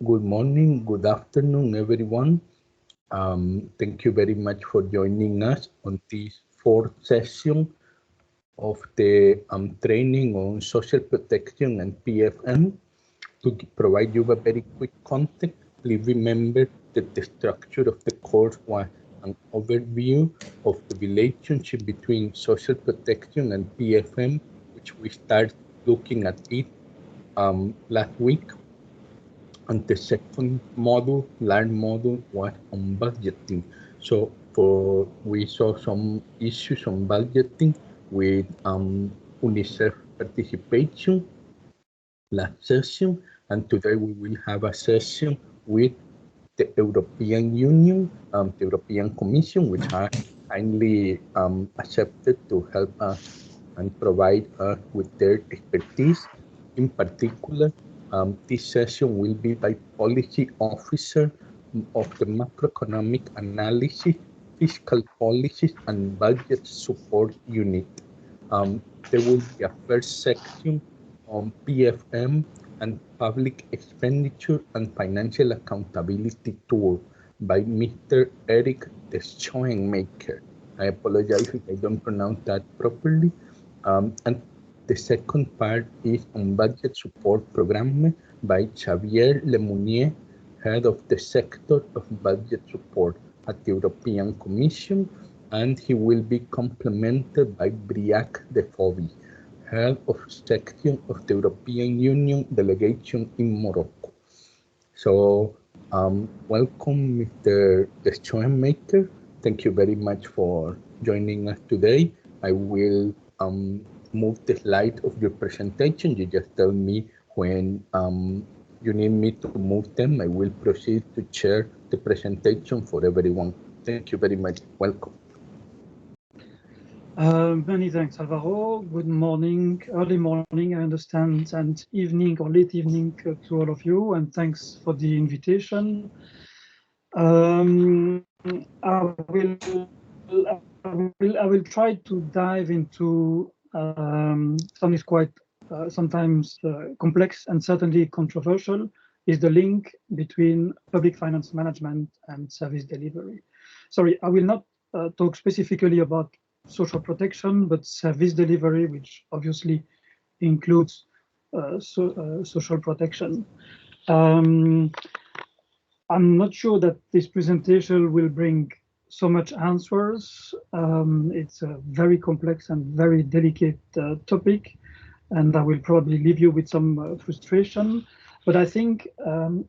Good morning, good afternoon, everyone. Thank you very much for joining us on this fourth session of the training on social protection and PFM. To provide you a very quick context, please remember that the structure of the course was an overview of the relationship between social protection and PFM, which we started looking at it last week. And the second module, learn module, was on budgeting. So we saw some issues on budgeting with UNICEF participation last session, and today we will have a session with the European Union, the European Commission, which has kindly accepted to help us and provide us with their expertise. In particular, this session will be by policy officer of the macroeconomic analysis, fiscal policies, and budget support unit. There will be a first section on PFM and public expenditure and financial accountability tool by Mr. Eric Deschoenmaker. I apologize if I don't pronounce that properly. And the second part is on budget support program by Xavier Lemonnier, head of the sector of budget support at the European Commission, and he will be complemented by Briac de Fovi, head of section of the European Union delegation in Morocco. So welcome, Mr. Deschoenmaker. Thank you very much for joining us today. I will move the slide of your presentation. You just tell me when you need me to move them. I will proceed to share the presentation for everyone. Thank you very much. Welcome. Many thanks, Alvaro. Good morning, early morning, I understand, and evening or late evening to all of you, and thanks for the invitation. I will try to dive into something is quite sometimes complex and certainly controversial, is the link between public finance management and service delivery. Sorry, I will not talk specifically about social protection, but service delivery, which obviously includes social protection. I'm not sure that this presentation will bring so much answers. It's a very complex and very delicate topic, and I will probably leave you with some frustration. But I think,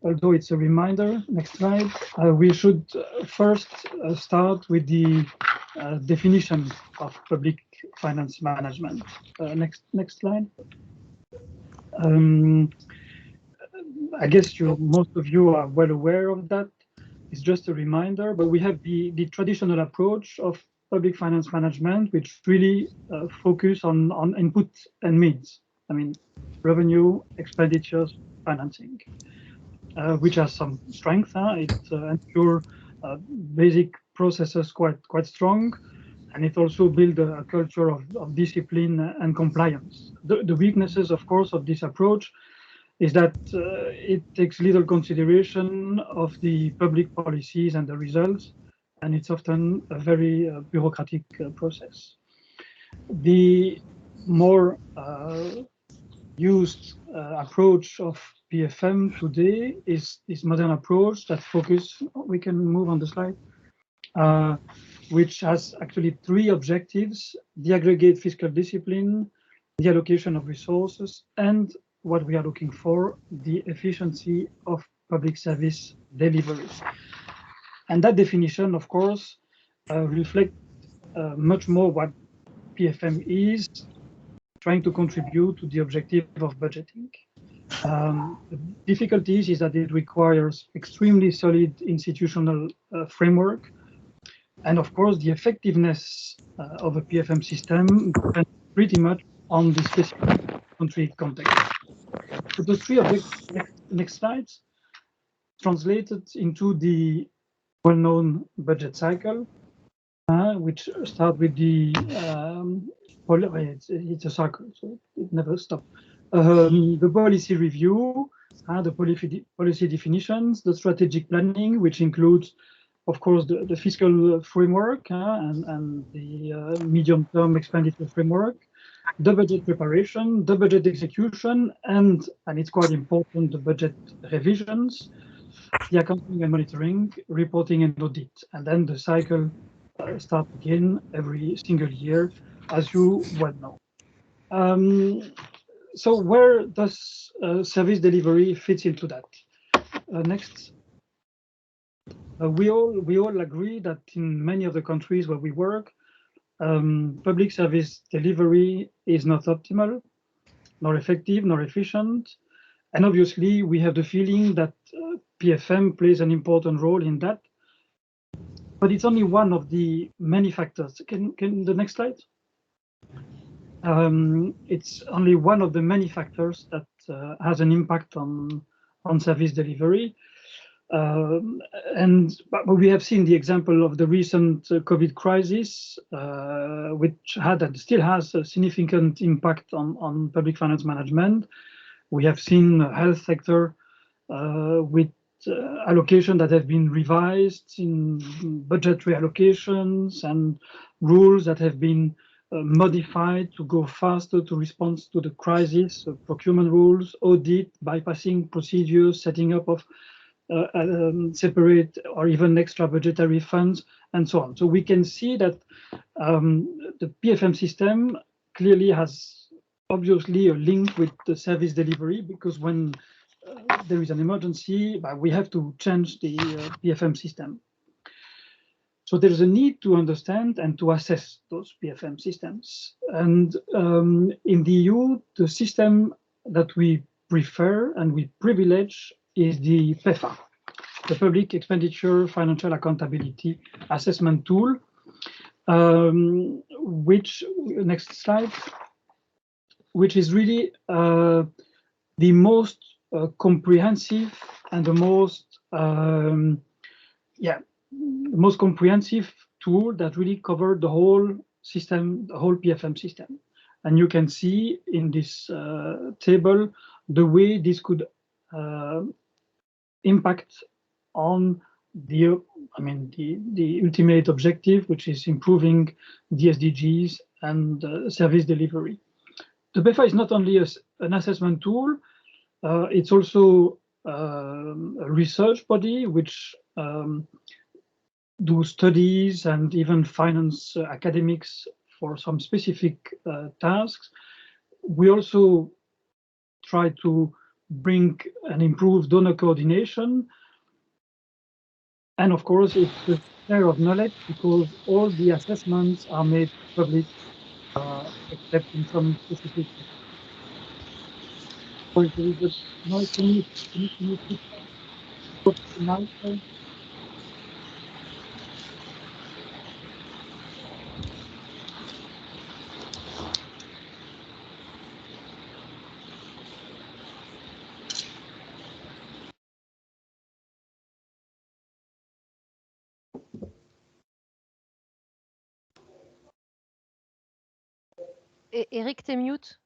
although it's a reminder, next slide, we should first start with the definition of public finance management. Next slide. I guess most of you are well aware of that. It's just a reminder, but we have the traditional approach of public finance management, which really focus on input and means. I mean, revenue, expenditures, financing, which has some strength. It ensures basic processes quite strong, and it also builds a culture of discipline and compliance. The weaknesses, of course, of this approach is that it takes little consideration of the public policies and the results, and it's often a very bureaucratic process. The more used approach of PFM today is this modern approach that focus, we can move on the slide, which has actually three objectives: the aggregate fiscal discipline, the allocation of resources, and what we are looking for, the efficiency of public service delivery. And that definition, of course, reflects much more what PFM is, trying to contribute to the objective of budgeting. The difficulties is that it requires extremely solid institutional framework. And of course, the effectiveness of a PFM system depends pretty much on the specific country context. So the three objectives, next slides, translated into the well-known budget cycle, which start with the it's a cycle, so it never stops. The policy review, the policy definitions, the strategic planning, which includes, of course, the fiscal framework and the medium-term expenditure framework, the budget preparation, the budget execution, and it's quite important, the budget revisions, the accounting and monitoring, reporting and audit. And then the cycle starts again every single year, as you well know. So where does service delivery fit into that? Next. We all agree that in many of the countries where we work, public service delivery is not optimal, nor effective, nor efficient. And obviously, we have the feeling that PFM plays an important role in that. But it's only one of the many factors. Can the next slide? It's only one of the many factors that has an impact on service delivery. But we have seen the example of the recent COVID crisis, which had and still has a significant impact on public finance management. We have seen the health sector with allocation that have been revised in budget reallocations and rules that have been modified to go faster to respond to the crisis, procurement rules, audit, bypassing procedures, setting up of separate or even extra budgetary funds, and so on. So we can see that the PFM system clearly has obviously a link with the service delivery, because when there is an emergency, we have to change the PFM system. So there's a need to understand and to assess those PFM systems. And in the EU, the system that we prefer and we privilege is the PEFA, the Public Expenditure Financial Accountability Assessment Tool, which, next slide, which is really the most comprehensive and the most comprehensive tool that really covered the whole system, the whole PFM system. And you can see in this table the way this could impact on the ultimate objective, which is improving the SDGs and service delivery. The PEFA is not only an assessment tool, it's also a research body which do studies and even finance academics for some specific tasks. We also try to bring and improve donor coordination. And of course, it's a share of knowledge, because all the assessments are made public, except in some specific. Eric, t'es mute.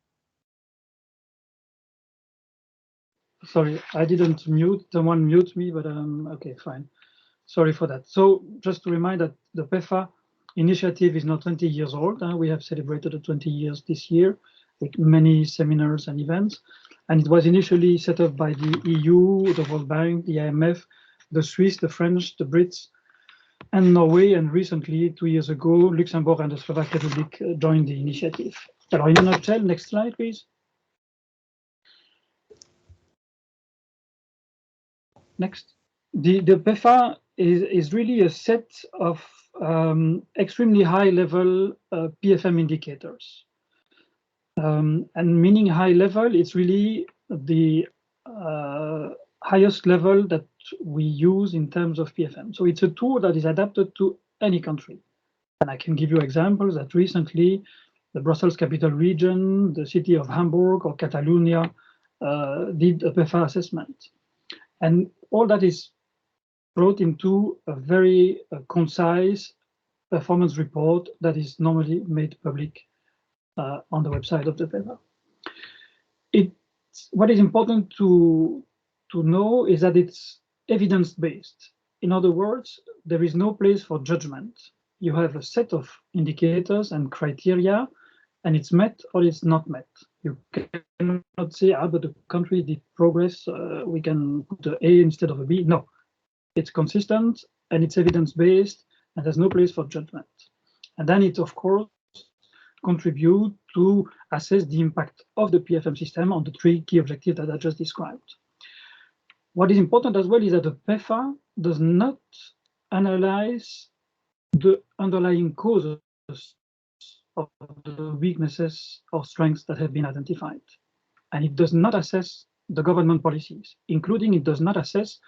Sorry, I didn't mute. Someone mute me, but okay, fine. Sorry for that. So just to remind that the PEFA initiative is now 20 years old. We have celebrated the 20 years this year with many seminars and events. And it was initially set up by the EU, the World Bank, the IMF, the Swiss, the French, the Brits, and Norway. And recently, 2 years ago, Luxembourg and the Slovak Republic joined the initiative. Alors, in a nutshell, next slide, please. Next. The PEFA is really a set of extremely high-level PFM indicators. And meaning high level, it's really the highest level that we use in terms of PFM. So it's a tool that is adapted to any country. And I can give you examples that recently the Brussels Capital Region, the city of Hamburg or Catalonia did a PEFA assessment. And all that is brought into a very concise performance report that is normally made public on the website of the PEFA. What is important to to know is that it's evidence-based. In other words, there is no place for judgment. You have a set of indicators and criteria, and it's met or it's not met. You cannot say, but the country did progress, we can put an A instead of a B. No, it's consistent and it's evidence-based, and there's no place for judgment. And then it, of course, contribute to assess the impact of the PFM system on the three key objectives that I just described. What is important as well is that the PEFA does not analyze the underlying causes of the weaknesses or strengths that have been identified. And it does not assess the government policies, including it does not assess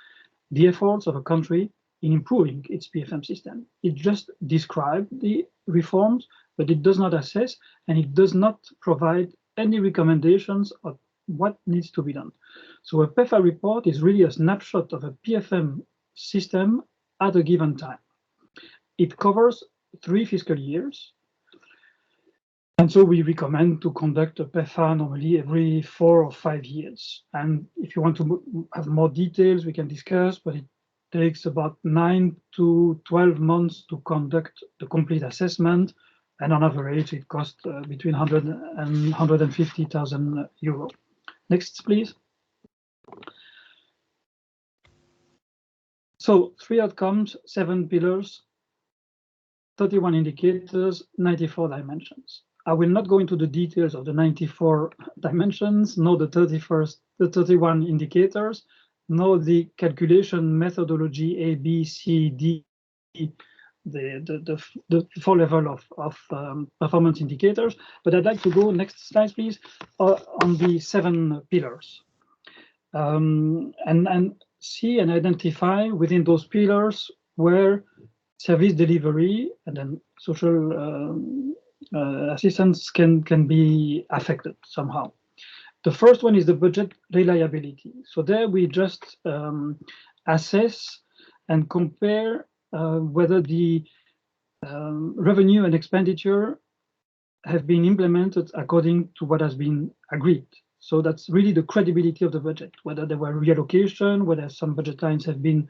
the efforts of a country in improving its PFM system. It just describes the reforms, but it does not assess, and it does not provide any recommendations of what needs to be done. So a PEFA report is really a snapshot of a PFM system at a given time. It covers 3 fiscal years. And so we recommend to conduct a PEFA normally every 4 or 5 years. And if you want to have more details, we can discuss, but it takes about 9 to 12 months to conduct the complete assessment. And on average, it costs between 100 and 150,000 euro. Next, please. So 3 outcomes, 7 pillars, 31 indicators, 94 dimensions. I will not go into the details of the 94 dimensions, nor the 31 indicators, nor the calculation methodology A, B, C, D, the 4 level of performance indicators. But I'd like to go, next slide, please, on the 7 pillars. And see and identify within those pillars where service delivery and then social assistance can be affected somehow. The first one is the budget reliability. So there we just assess and compare whether the revenue and expenditure have been implemented according to what has been agreed. So that's really the credibility of the budget, whether there were reallocation, whether some budget lines have been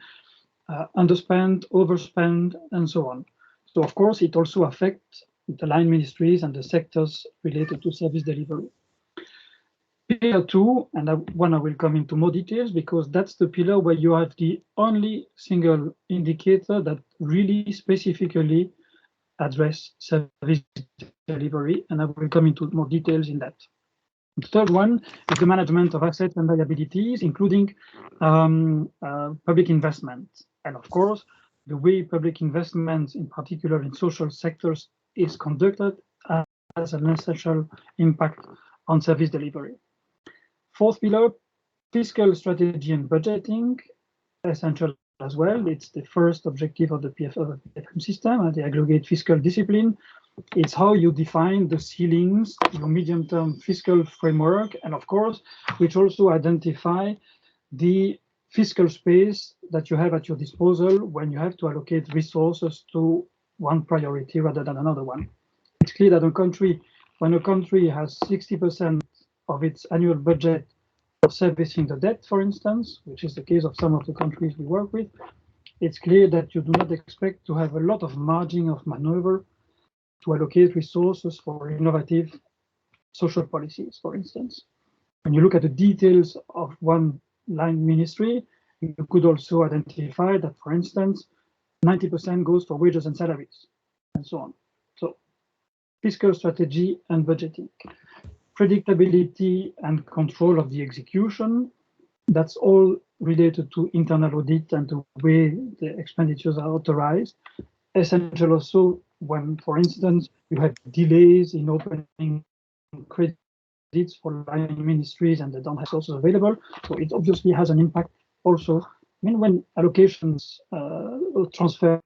underspent, overspent, and so on. So of course, it also affects the line ministries and the sectors related to service delivery. Pillar 2, and that one I will come into more details because that's the pillar where you have the only single indicator that really specifically address service delivery, and I will come into more details in that. The third one is the management of assets and liabilities, including public investment. And of course, the way public investment, in particular in social sectors, is conducted has an essential impact on service delivery. Fourth pillar, fiscal strategy and budgeting, essential as well. It's the first objective of the PFM system, the aggregate fiscal discipline. It's how you define the ceilings, your medium-term fiscal framework, and of course, which also identify the fiscal space that you have at your disposal when you have to allocate resources to one priority rather than another one. It's clear that when a country has 60% of its annual budget for servicing the debt, for instance, which is the case of some of the countries we work with, it's clear that you do not expect to have a lot of margin of maneuver to allocate resources for innovative social policies, for instance. When you look at the details of one line ministry, you could also identify that, for instance, 90% goes for wages and salaries, and so on. So fiscal strategy and budgeting. Predictability and control of the execution, that's all related to internal audit and the way the expenditures are authorized. Essential also when, for instance, you have delays in opening credits for line ministries and they don't have sources available. So it obviously has an impact also. I mean, when allocations transfer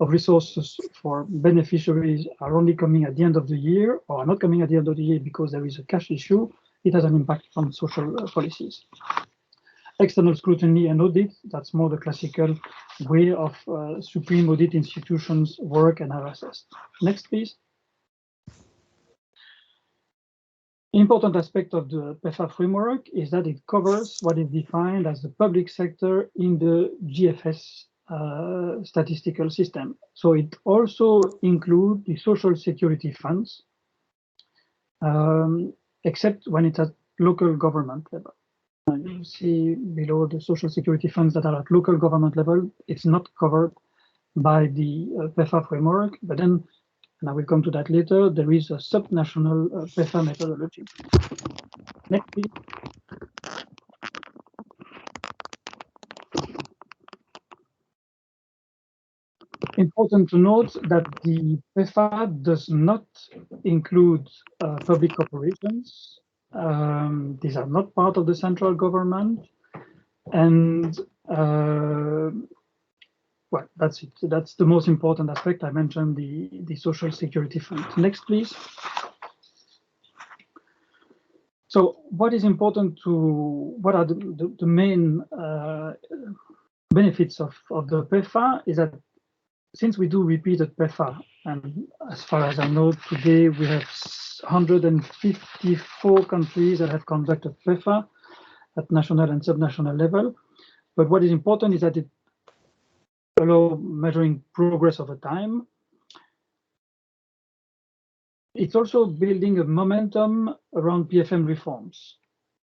of resources for beneficiaries are only coming at the end of the year or are not coming at the end of the year because there is a cash issue, it has an impact on social policies. External scrutiny and audit, that's more the classical way of supreme audit institutions work and are assessed. Next, please. important aspect of the PEFA framework is that it covers what is defined as the public sector in the GFS statistical system. So it also includes the social security funds, except when it's at local government level. You see below the social security funds that are at local government level, it's not covered by the PEFA framework, but then, and I will come to that later, there is a subnational PEFA methodology. Next, please. Important to note that the PEFA does not include public corporations. These are not part of the central government. And well, that's it. That's the most important aspect. I mentioned the social security fund. Next, please. So what is important what are the main benefits of the PEFA is that since we do repeated PEFA, and as far as I know today, we have 154 countries that have conducted PEFA at national and subnational level. But what is important is that it allows measuring progress over time. It's also building a momentum around PFM reforms.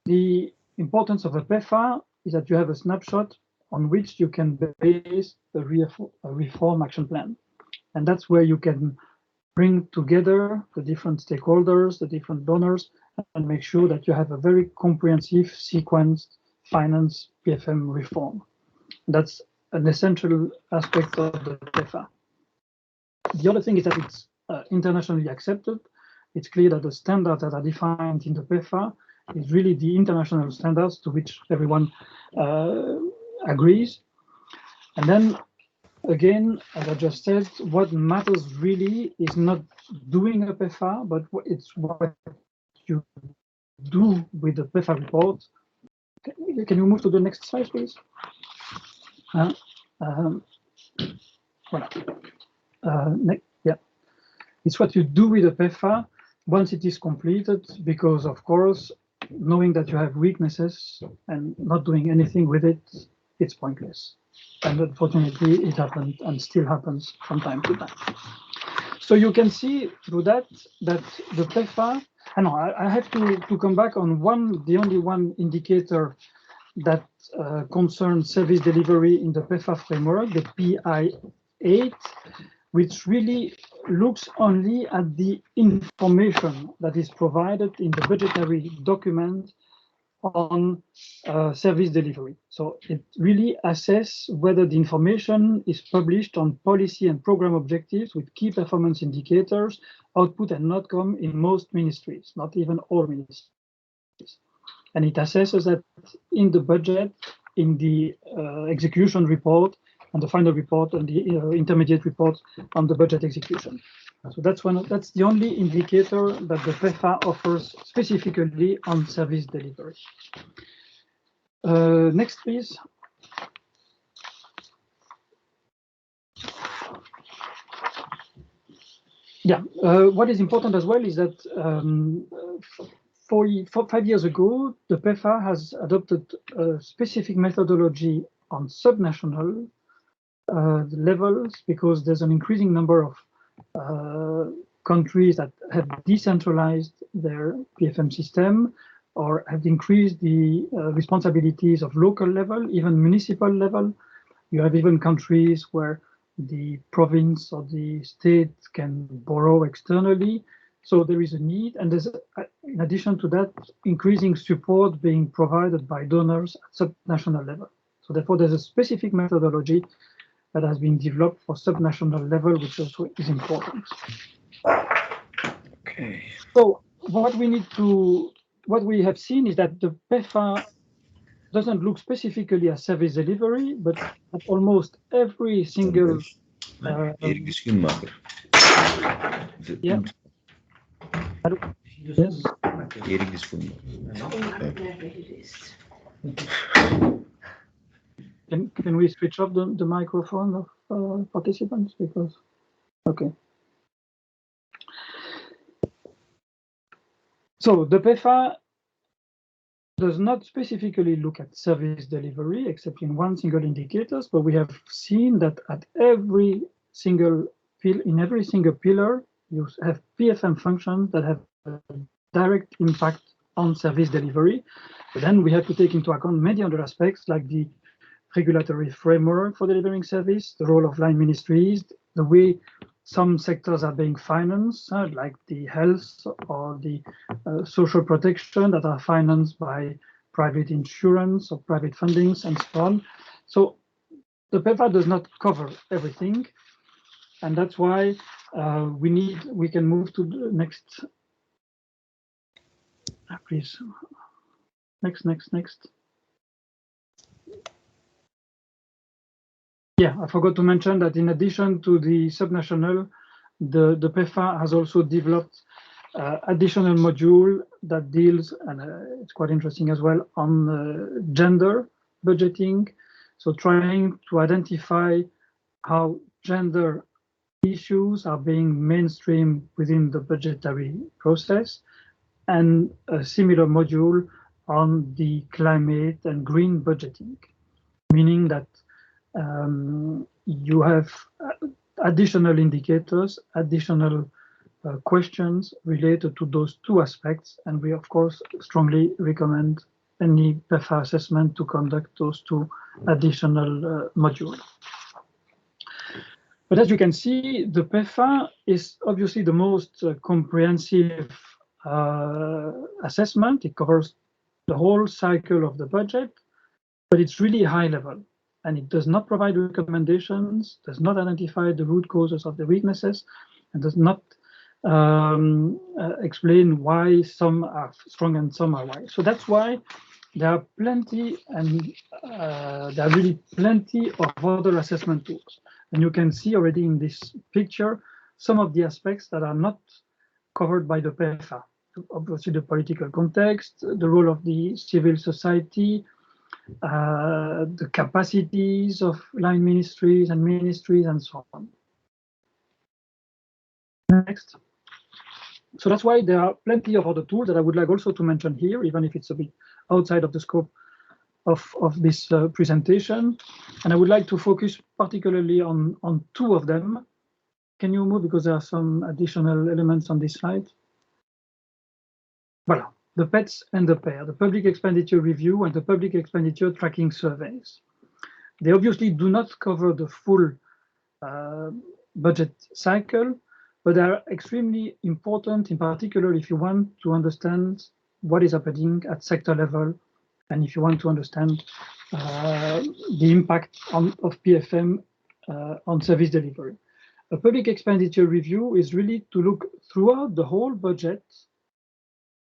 The importance of a PEFA is that you have a snapshot on which you can base a reform action plan. And that's where you can bring together the different stakeholders, the different donors, and make sure that you have a very comprehensive sequenced finance PFM reform. That's an essential aspect of the PEFA. The other thing is that it's internationally accepted. It's clear that the standards that are defined in the PEFA is really the international standards to which everyone agrees. And then again, as I just said, what matters really is not doing a PEFA, but it's what you do with the PEFA report. Can you move to the next slide, please? Voilà. Yeah, it's what you do with the PEFA once it is completed, because of course, knowing that you have weaknesses and not doing anything with it, it's pointless. And unfortunately, it happened and still happens from time to time. So you can see through that the PEFA, I have to come back on the only one indicator that concerns service delivery in the PEFA framework, the PI8, which really looks only at the information that is provided in the budgetary document on service delivery. So it really assesses whether the information is published on policy and program objectives with key performance indicators, output and outcome in most ministries, not even all ministries. And it assesses that in the budget, in the execution report, and the final report and the intermediate report on the budget execution. So that's the only indicator that the PEFA offers specifically on service delivery. Next, please. Yeah, what is important as well is that 5 years ago, the PEFA has adopted a specific methodology on subnational levels, because there's an increasing number of countries that have decentralized their PFM system or have increased the responsibilities of local level, even municipal level. You have even countries where the province or the state can borrow externally. So there is a need, and there's, in addition to that, increasing support being provided by donors at subnational level. So therefore, there's a specific methodology that has been developed for subnational level, which also is important. Okay. So what we have seen is that the PEFA doesn't look specifically at service delivery, but at almost every single. Yeah. Yes. Can we switch off the microphone of participants? Because, okay. So the PEFA does not specifically look at service delivery, except in one single indicator, but we have seen that at every single pillar, you have PFM functions that have a direct impact on service delivery. But then we have to take into account many other aspects like the regulatory framework for delivering service, the role of line ministries, the way some sectors are being financed, like the health or the social protection that are financed by private insurance or private fundings and so on. So the PEFA does not cover everything. And that's why we can move to the next. Please. Next. Yeah, I forgot to mention that in addition to the subnational, the PEFA has also developed additional module that deals, and it's quite interesting as well, on gender budgeting. So trying to identify how gender issues are being mainstreamed within the budgetary process, and a similar module on the climate and green budgeting, meaning that you have additional indicators, additional questions related to those two aspects, and we of course strongly recommend any PEFA assessment to conduct those two additional modules. But as you can see, the PEFA is obviously the most comprehensive assessment. It covers the whole cycle of the budget, but it's really high level. And it does not provide recommendations, does not identify the root causes of the weaknesses, and does not explain why some are strong and some are weak. So that's why there are plenty, and there are really plenty of other assessment tools. And you can see already in this picture some of the aspects that are not covered by the PEFA. Obviously, the political context, the role of the civil society, the capacities of line ministries, and so on. Next. So that's why there are plenty of other tools that I would like also to mention here, even if it's a bit outside of the scope of this presentation. And I would like to focus particularly on two of them. Can you move, because there are some additional elements on this slide? Voilà. The PETS and the PAIR, the Public Expenditure Review and the Public Expenditure Tracking Surveys. They obviously do not cover the full budget cycle, but they are extremely important, in particular if you want to understand what is happening at sector level, and if you want to understand the impact of PFM on service delivery. A Public Expenditure Review is really to look throughout the whole budget.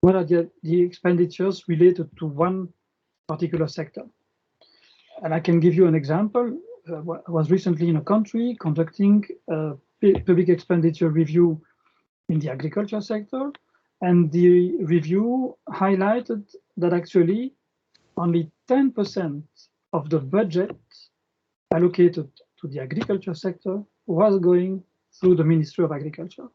What are the expenditures related to one particular sector? And I can give you an example. I was recently in a country conducting a public expenditure review in the agriculture sector, and the review highlighted that actually only 10% of the budget allocated to the agriculture sector was going through the Ministry of Agriculture.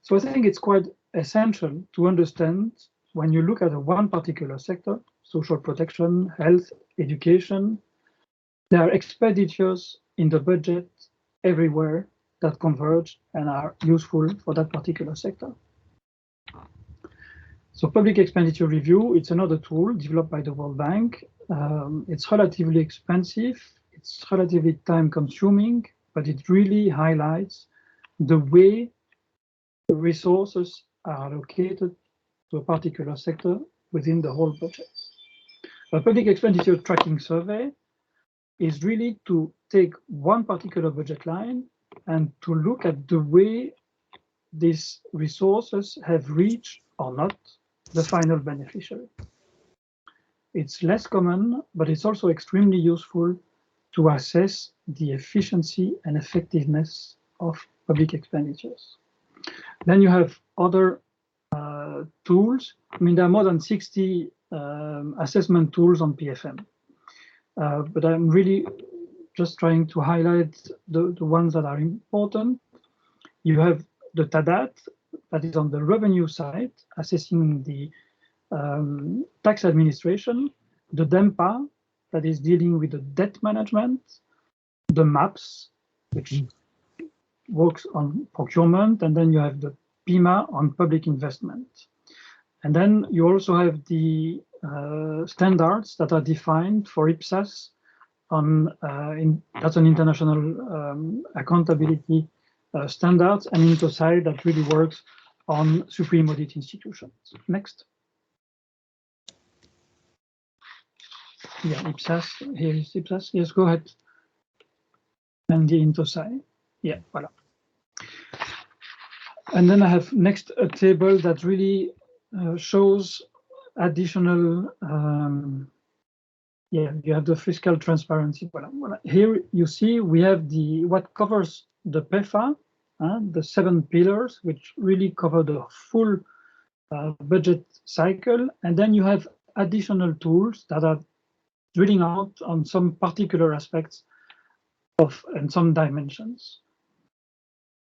So I think it's quite essential to understand, when you look at one particular sector, social protection, health, education, there are expenditures in the budget everywhere that converge and are useful for that particular sector. So Public Expenditure Review, it's another tool developed by the World Bank. It's relatively expensive, it's relatively time-consuming, but it really highlights the way the resources are allocated to a particular sector within the whole budget. A Public Expenditure Tracking Survey is really to take one particular budget line and to look at the way these resources have reached or not the final beneficiary. It's less common, but it's also extremely useful to assess the efficiency and effectiveness of public expenditures. Then you have other tools. I mean, there are more than 60 assessment tools on PFM. But I'm really just trying to highlight the ones that are important. You have the TADAT, that is on the revenue side, assessing the tax administration, the DEMPA, that is dealing with the debt management, the MAPS, which works on procurement, and then you have the PIMA on public investment. And then you also have the standards that are defined for IPSAS on that's an international accountability standards, and Intosai that really works on supreme audit institutions. Next. Yeah, IPSAS, here is IPSAS. Yes, go ahead. And the Intosai. Yeah, voilà. And then I have next a table that really shows additional, yeah, you have the fiscal transparency. Voilà. Here you see we have the what covers the PEFA, the 7 pillars, which really cover the full budget cycle. And then you have additional tools that are drilling out on some particular aspects of and some dimensions.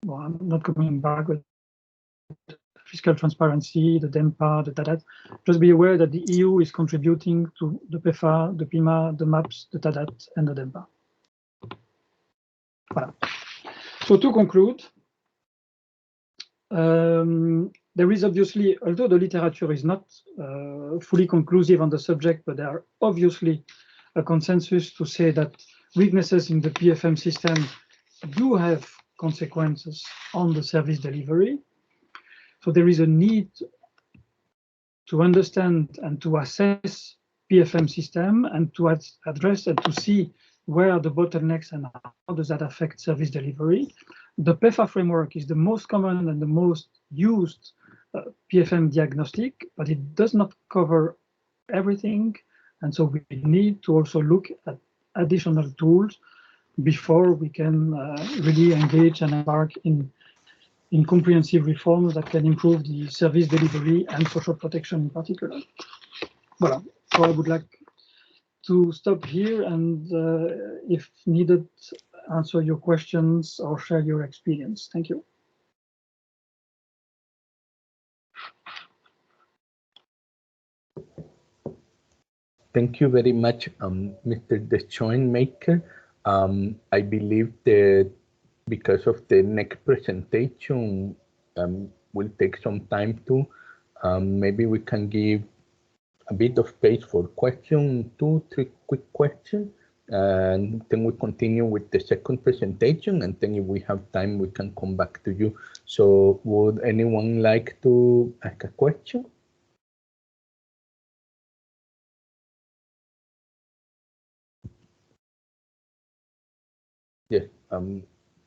Well, I'm not coming back with fiscal transparency, the DEMPA, the TADAT. Just be aware that the EU is contributing to the PEFA, the PIMA, the MAPS, the TADAT, and the DEMPA. Voilà. So to conclude, there is obviously, although the literature is not fully conclusive on the subject, but there are obviously a consensus to say that weaknesses in the PFM system do have consequences on the service delivery. So there is a need to understand and to assess PFM system and to address and to see where are the bottlenecks and how does that affect service delivery. The PEFA framework is the most common and the most used PFM diagnostic, but it does not cover everything. And so we need to also look at additional tools before we can really engage and embark in comprehensive reforms that can improve the service delivery and social protection in particular. Voilà. So I would like to stop here and, if needed, answer your questions or share your experience. Thank you. Thank you very much, Mr. Deschoenmaker. I believe that because of the next presentation, will take some time to, maybe we can give a bit of space for questions, 2-3 quick questions, and then we continue with the second presentation, and then if we have time, we can come back to you. So would anyone like to ask a question? Yes,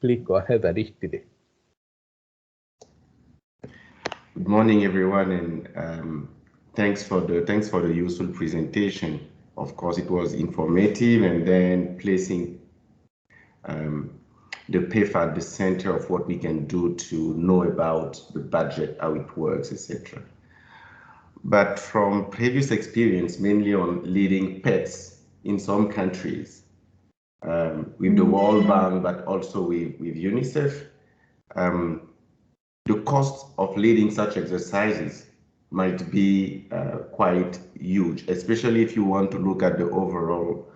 please go ahead, Aristide. Good morning, everyone, and thanks for the useful presentation. Of course, it was informative, and then placing the PEFA at the center of what we can do to know about the budget, how it works, etc. But from previous experience, mainly on leading PETs in some countries, with the World Bank, but also with UNICEF, the cost of leading such exercises might be quite huge, especially if you want to look at the overall,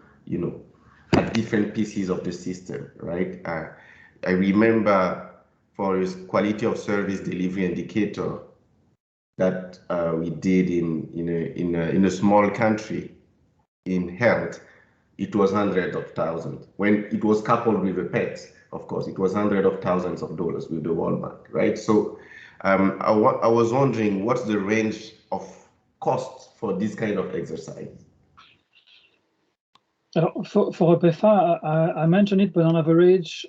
at different pieces of the system, right? I remember for a quality of service delivery indicator that we did in a small country in health. It was hundreds of thousands. When it was coupled with the pets, of course, it was hundreds of thousands of dollars with the World Bank, right? So I was wondering, what's the range of costs for this kind of exercise? For a PEFA, I mentioned it, but on average,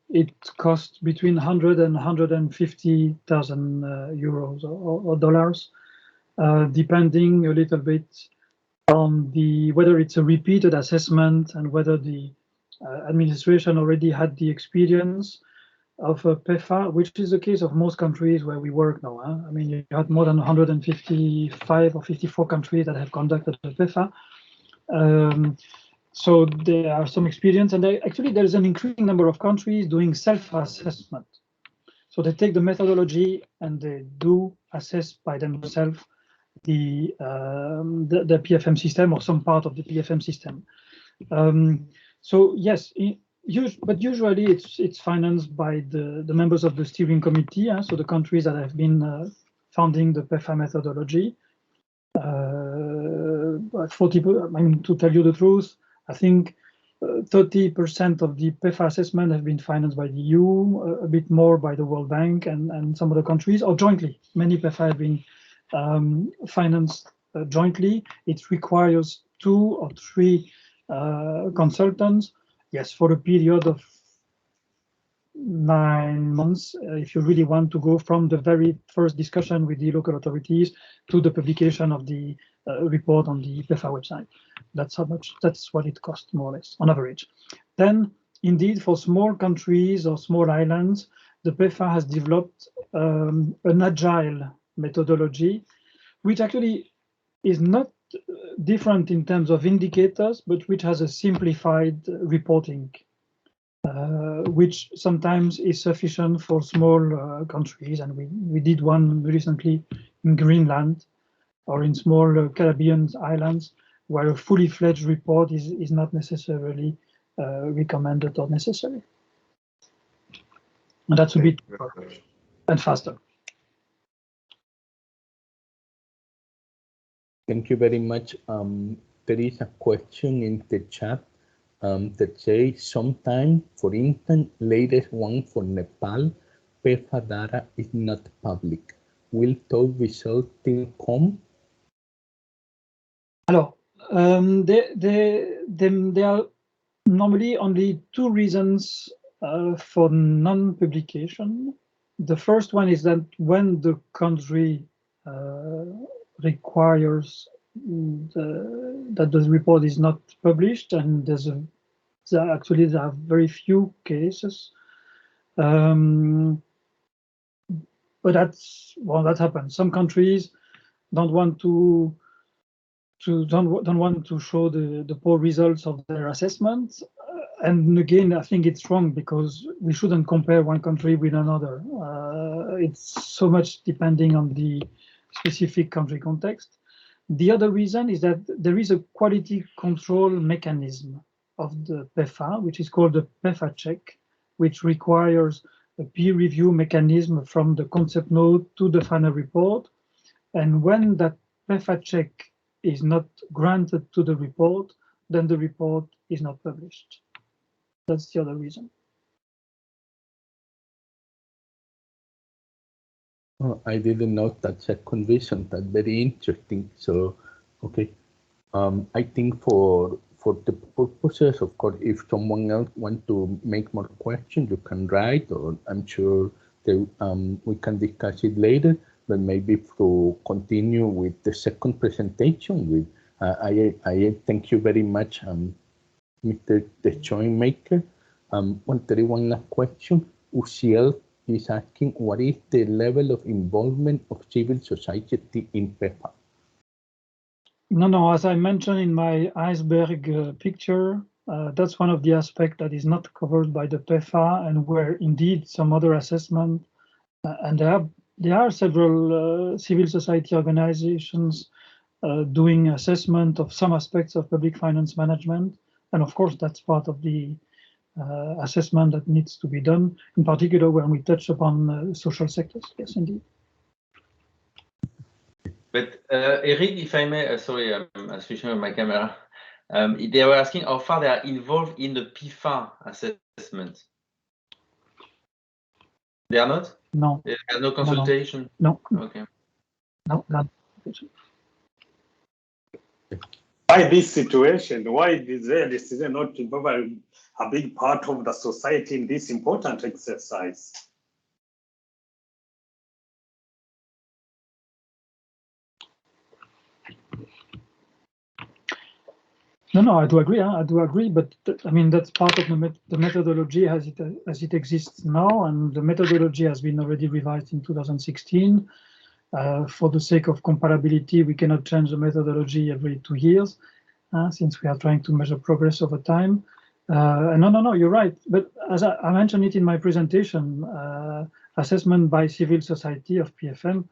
it costs between 100 and 150,000 euros or dollars, depending a little bit on whether it's a repeated assessment and whether the administration already had the experience of a PEFA, which is the case of most countries where we work now. I mean, you had more than 155 or 54 countries that have conducted a PEFA. So there are some experience, and actually there is an increasing number of countries doing self-assessment. So they take the methodology and they do assess by themselves the PFM system or some part of the PFM system. So yes, but usually it's financed by the members of the steering committee, so the countries that have been founding the PEFA methodology. But 40%, I mean, to tell you the truth, I think 30% of the PEFA assessment have been financed by the EU, a bit more by the World Bank and some other countries, or jointly. Many PEFA have been financed jointly. It requires 2 or 3 consultants, yes, for a period of 9 months, if you really want to go from the very first discussion with the local authorities to the publication of the report on the PEFA website. That's what it costs, more or less, on average. Then, indeed, for small countries or small islands, the PEFA has developed an agile methodology, which actually is not different in terms of indicators, but which has a simplified reporting, which sometimes is sufficient for small countries. And we did one recently in Greenland or in small Caribbean islands, where a fully fledged report is not necessarily recommended or necessary. And that's a bit and faster. Thank you very much. There is a question in the chat that says, sometime, for instance, latest one for Nepal, PEFA data is not public. Will those results still come? Alors, there are normally only 2 reasons for non-publication. The first one is that when the country requires that the report is not published, and there are very few cases, but that happens. Some countries don't want to show the poor results of their assessments. And again, I think it's wrong, because we shouldn't compare one country with another. It's so much depending on the specific country context. The other reason is that there is a quality control mechanism of the PEFA, which is called the PEFA check, which requires a peer review mechanism from the concept note to the final report. And when that PEFA check is not granted to the report, then the report is not published. That's the other reason. Oh, I didn't know that second reason. That's very interesting. So, okay. I think for the purposes, of course, if someone else wants to make more questions, you can write, or I'm sure we can discuss it later. But maybe to continue with the second presentation, with I thank you very much, Mr. The Joint Maker. There is one last question. Uciel is asking, what is the level of involvement of civil society in PEFA? No, as I mentioned in my iceberg picture, that's one of the aspects that is not covered by the PEFA, and where indeed some other assessment, and there are several civil society organizations doing assessment of some aspects of public finance management. And of course, that's part of the assessment that needs to be done, in particular when we touch upon social sectors. Yes, indeed. But Eric, if I may, sorry, I'm switching on my camera. They were asking how far they are involved in the PFA assessment. They are not? No. There are no consultation? No. Okay. No. Why this situation? Why is there decision not to involve a big part of the society in this important exercise? No, I do agree. I do agree, but I mean, that's part of the methodology as it exists now, and the methodology has been already revised in 2016. For the sake of comparability, we cannot change the methodology every 2 years, since we are trying to measure progress over time. No, you're right. But as I mentioned it in my presentation, assessment by civil society of PFM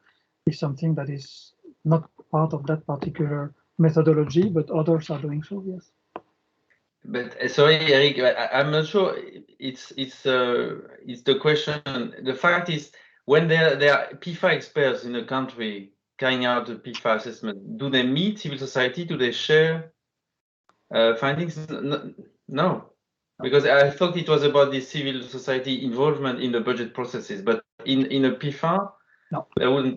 is something that is not part of that particular methodology, but others are doing so, yes. But sorry, Eric, I'm not sure. It's the question. The fact is, when there are PFA experts in a country carrying out the PFA assessment, do they meet civil society? Do they share findings? No, because I thought it was about the civil society involvement in the budget processes. But in a PFA, no, they wouldn't.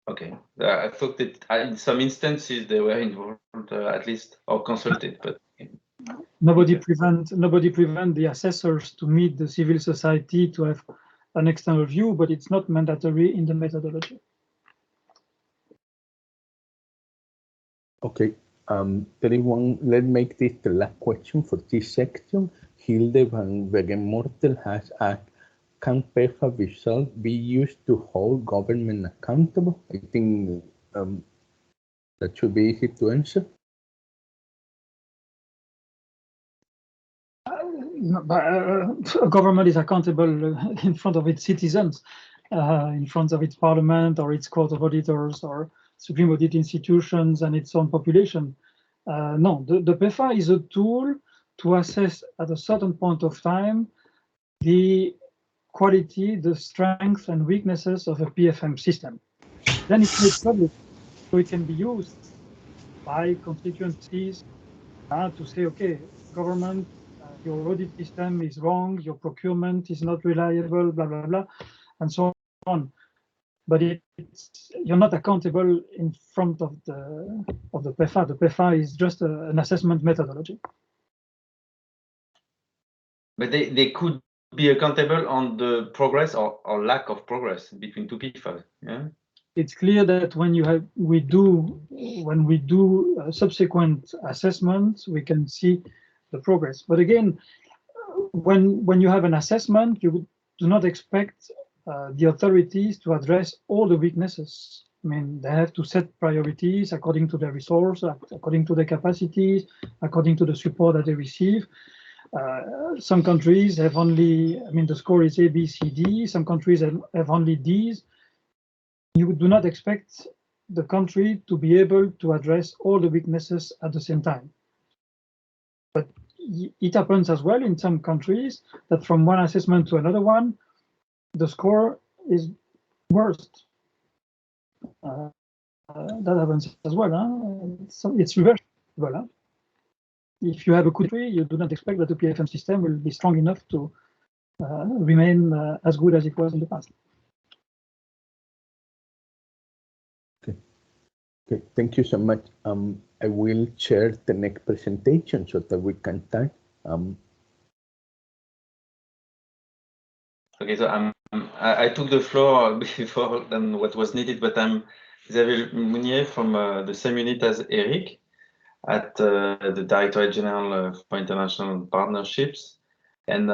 Okay, I thought that in some instances they were involved, at least, or consulted, but. Nobody prevent the assessors to meet the civil society to have an external view, but it's not mandatory in the methodology. Okay, let's make this the last question for this section. Hilde van Wegenmortel has asked, can PFA results be used to hold government accountable? I think that should be easy to answer. A government is accountable in front of its citizens, in front of its parliament or its court of auditors or supreme audit institutions and its own population. No, the PFA is a tool to assess at a certain point of time the quality, the strength and weaknesses of a PFM system. Then it's made public, so it can be used by constituencies to say, okay, government, your audit system is wrong, your procurement is not reliable, blah, blah, blah, and so on. But you're not accountable in front of the PFA. The PFA is just an assessment methodology. But they could be accountable on the progress or lack of progress between two PFAs. Yeah. It's clear that when we do subsequent assessments, we can see the progress. But again, when you have an assessment, you do not expect the authorities to address all the weaknesses. I mean, they have to set priorities according to their resource, according to their capacities, according to the support that they receive. Some countries have only, I mean, the score is A, B, C, D. Some countries have only Ds. You do not expect the country to be able to address all the weaknesses at the same time. But it happens as well in some countries that from one assessment to another one, the score is worst. That happens as well. Huh? It's reversible. Huh? If you have a country, you do not expect that the PFM system will be strong enough to remain as good as it was in the past. Okay, thank you so much. I will share the next presentation so that we can start. Okay, so I took the floor before than what was needed, but I'm Xavier Mounier from the same unit as Eric at the Directorate General for International Partnerships. And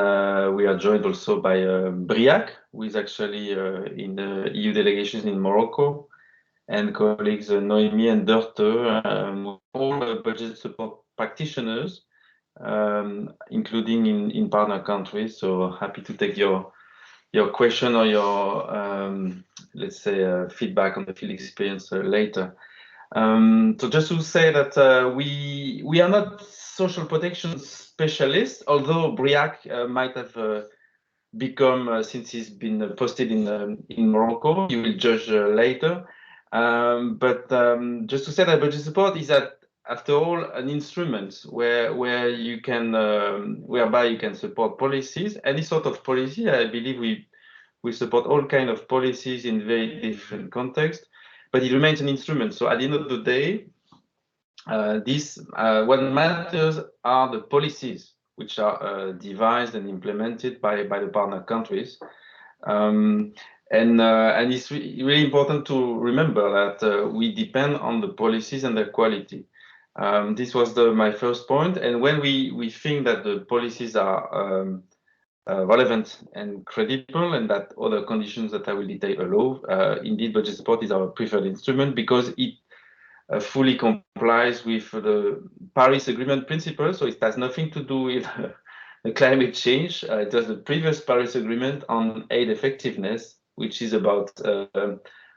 we are joined also by Briac, who is actually in the EU delegations in Morocco, and colleagues Noemi and Dörte, all budget support practitioners, including in partner countries. So happy to take your question or your, let's say, feedback on the field experience later. So just to say that we are not social protection specialists, although Briac might have become, since he's been posted in Morocco, you will judge later. But just to say that budget support is after all an instrument where you can whereby you can support policies, any sort of policy. I believe we support all kind of policies in very different contexts, but it remains an instrument. So at the end of the day, what matters are the policies which are devised and implemented by the partner countries. And it's really important to remember that we depend on the policies and their quality. This was my first point. And when we think that the policies are relevant and credible, and that other conditions that I will detail allow, indeed, budget support is our preferred instrument because it fully complies with the Paris Agreement principles. So it has nothing to do with the climate change. It was the previous Paris Agreement on aid effectiveness, which is about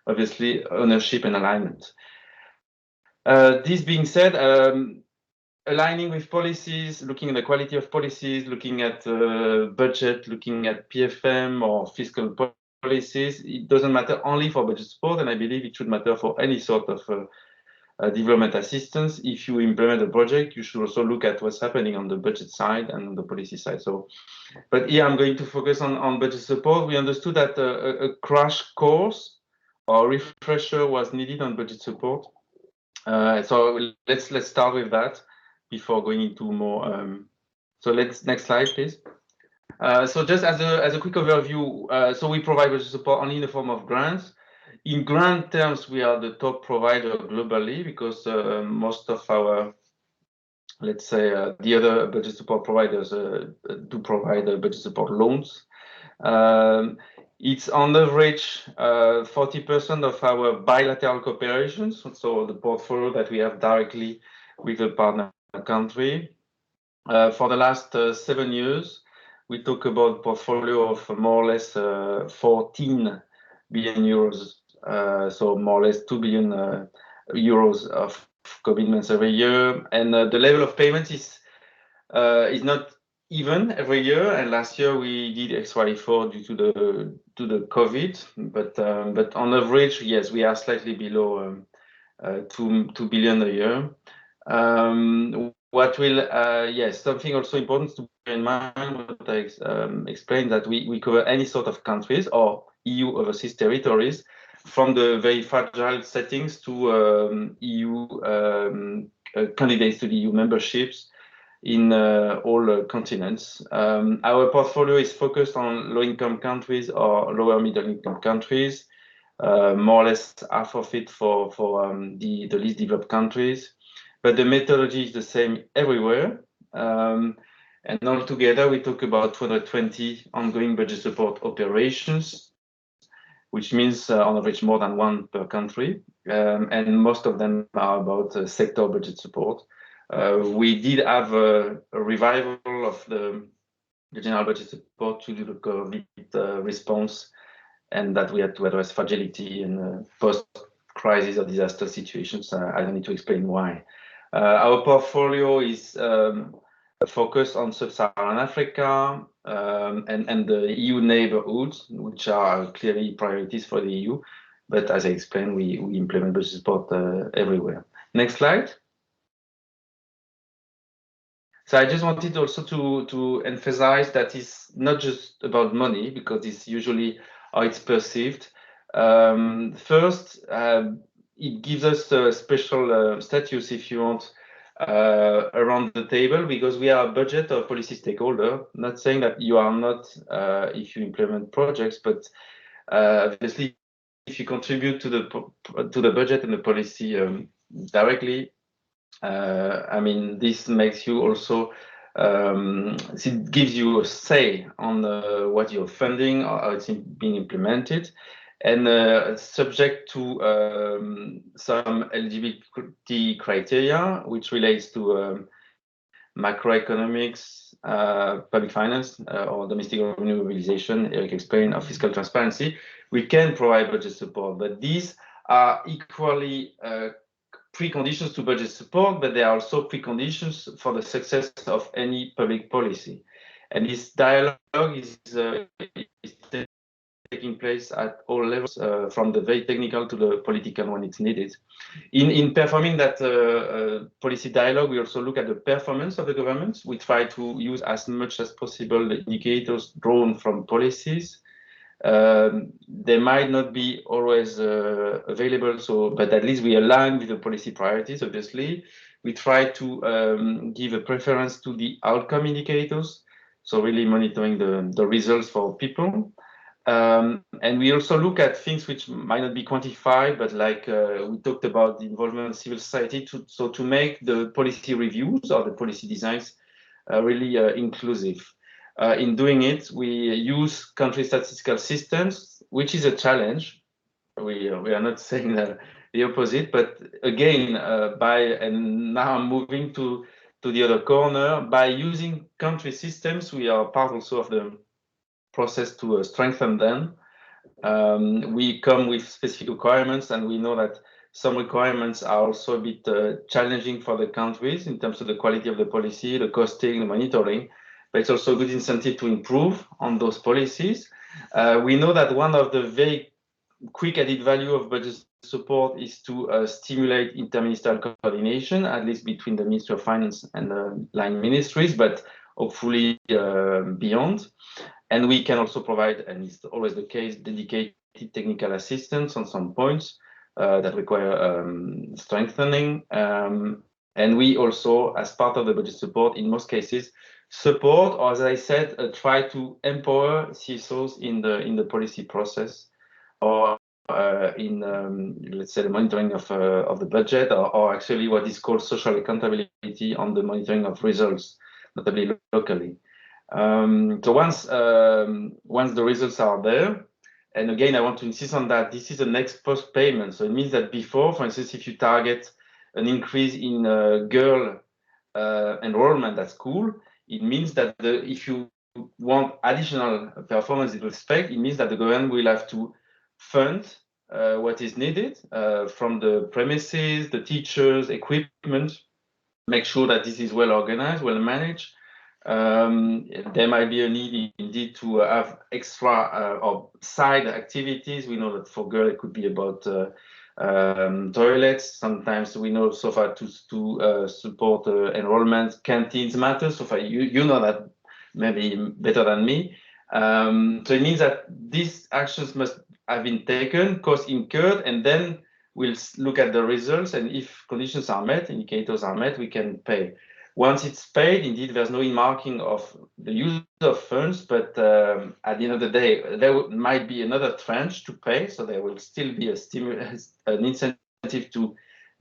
obviously ownership and alignment. This being said, aligning with policies, looking at the quality of policies, looking at budget, looking at PFM or fiscal policies, it doesn't matter only for budget support, and I believe it should matter for any sort of development assistance. If you implement a project, you should also look at what's happening on the budget side and on the policy side. So, but here I'm going to focus on budget support. We understood that a crash course or refresher was needed on budget support. So let's start with that before going into more. So next slide, please. So just as a quick overview, so we provide budget support only in the form of grants. In grant terms, we are the top provider globally because most of our, let's say, the other budget support providers do provide budget support loans. It's on average 40% of our bilateral cooperations, so the portfolio that we have directly with a partner country. For the last 7 years, we talk about portfolio of more or less 14 billion euros, so more or less 2 billion euros of commitments every year, and the level of payments is not even every year. And last year we did XY4 due to the COVID, but on average, yes, we are slightly below 2 billion a year. What will yes, something also important to bear in mind, what I explained, that we cover any sort of countries or EU overseas territories, from the very fragile settings to EU candidates to the EU memberships in all continents. Our portfolio is focused on low-income countries or lower middle-income countries, more or less half of it for the least developed countries. But the methodology is the same everywhere. And altogether, we talk about 220 ongoing budget support operations, which means on average more than one per country. And most of them are about sector budget support. We did have a revival of the general budget support to do the COVID response, and that we had to address fragility in post-crisis or disaster situations. I don't need to explain why. Our portfolio is focused on Sub-Saharan Africa and the EU neighborhoods, which are clearly priorities for the EU. But as I explained, we implement budget support everywhere. Next slide. So I just wanted also to emphasize that it's not just about money, because it's usually how it's perceived. First, it gives us a special status, if you want, around the table, because we are a budget or policy stakeholder. Not saying that you are not if you implement projects, but obviously, if you contribute to the budget and the policy directly, I mean, this makes you also, it gives you a say on what you're funding or how it's being implemented, and subject to some eligibility criteria, which relates to macroeconomics, public finance, or domestic revenue mobilization, Eric explained, or fiscal transparency. We can provide budget support, but these are equally preconditions to budget support, but they are also preconditions for the success of any public policy. And this dialogue is taking place at all levels, from the very technical to the political when it's needed. In performing that policy dialogue, we also look at the performance of the governments. We try to use as much as possible the indicators drawn from policies. They might not be always available, but at least we align with the policy priorities, obviously. We try to give a preference to the outcome indicators, so really monitoring the results for people. And we also look at things which might not be quantified, but like we talked about the involvement of civil society, to make the policy reviews or the policy designs really inclusive. In doing it, we use country statistical systems, which is a challenge. We are not saying the opposite, but again, and now I'm moving to to the other corner. By using country systems, we are part also of the process to strengthen them. We come with specific requirements, and we know that some requirements are also a bit challenging for the countries in terms of the quality of the policy, the costing, the monitoring, but it's also a good incentive to improve on those policies. We know that one of the very quick added value of budget support is to stimulate interministerial coordination, at least between the Ministry of Finance and the line ministries, but hopefully beyond. And we can also provide, and it's always the case, dedicated technical assistance on some points that require strengthening. And we also, as part of the budget support, in most cases, support, or as I said, try to empower CSOs in the policy process, or in let's say the monitoring of the budget, or actually what is called social accountability on the monitoring of results, notably locally. So once the results are there, and again, I want to insist on that, this is an ex post payment. So it means that before, for instance, if you target an increase in girl enrollment at school, it means that if you want additional performance in respect, it means that the government will have to fund what is needed from the premises, the teachers, equipment, make sure that this is well organized, well managed. There might be a need indeed to have extra or side activities. We know that for girls it could be about toilets. Sometimes we know so far to support enrollment, canteens matter. So far you know that maybe better than me. So it means that these actions must have been taken, costs incurred, and then we'll look at the results. And if conditions are met, indicators are met, we can pay. Once it's paid, indeed, there's no earmarking of the use of funds, but at the end of the day, there might be another tranche to pay, so there will still be an incentive to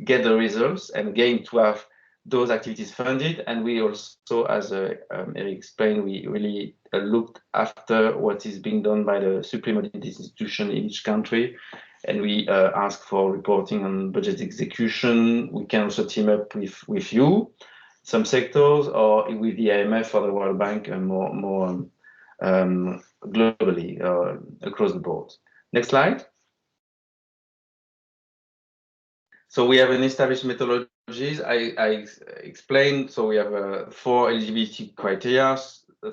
get the results, and again, to have those activities funded. And we also, as Eric explained, we really looked after what is being done by the supreme audit institution in each country, and we ask for reporting on budget execution. We can also team up with you, some sectors, or with the IMF or the World Bank, and more globally across the board. Next slide. So we have an established methodologies. I explained. So we have 4 eligibility criteria.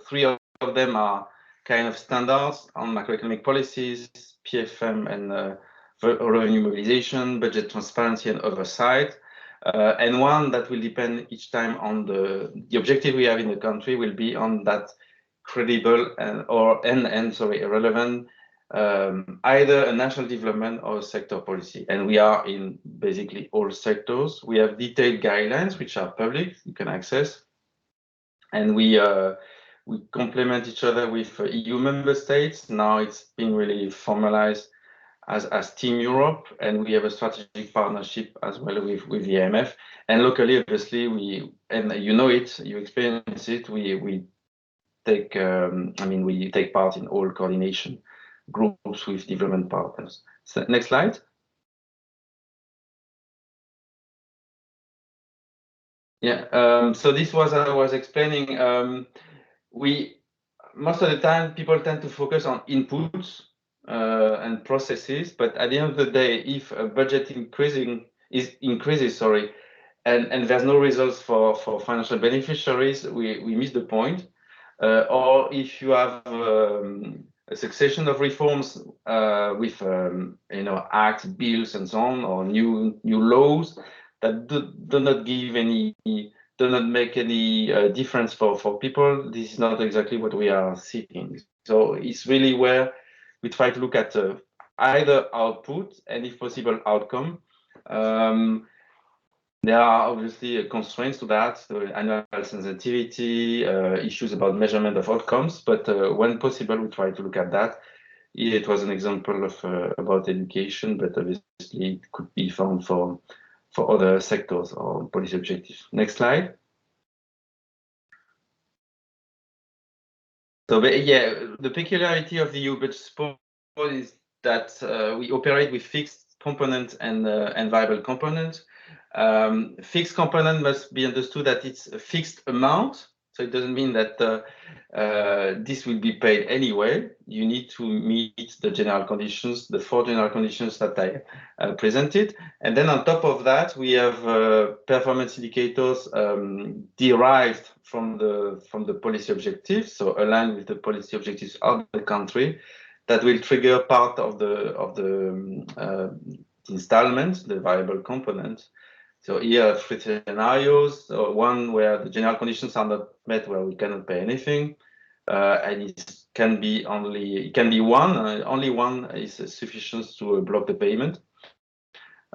3 of them are kind of standards on macroeconomic policies, PFM and revenue mobilization, budget transparency and oversight. And one that will depend each time on the objective we have in the country will be on that credible relevant either a national development or a sector policy. And we are in basically all sectors. We have detailed guidelines which are public, you can access, and we complement each other with EU member states. Now it's been really formalized as Team Europe, and we have a strategic partnership as well with the IMF. And locally, obviously, and you know it, you experience it, we take we take part in all coordination groups with development partners. So, next slide. Yeah, so this was I was explaining. Most of the time people tend to focus on inputs and processes, but at the end of the day, if a budget increases, and there's no results for financial beneficiaries, we miss the point. Or if you have a succession of reforms with acts, bills, and so on, or new laws that do not make any difference for people, this is not exactly what we are seeking. So it's really where we try to look at either output and, if possible, outcome. There are obviously constraints to that, the annual sensitivity, issues about measurement of outcomes, but when possible, we try to look at that. It was an example of about education, but obviously it could be found for other sectors or policy objectives. Next slide. So, the peculiarity of the EU budget support is that we operate with fixed components and variable components. Fixed component must be understood that it's a fixed amount. So it doesn't mean that this will be paid anyway. You need to meet the general conditions, the 4 general conditions that I presented. And then on top of that, we have performance indicators derived from the policy objectives, so aligned with the policy objectives of the country, that will trigger part of the installment, the variable component. So here are 3 scenarios. So one where the general conditions are not met, where we cannot pay anything, and it can be one. Only one is sufficient to block the payment.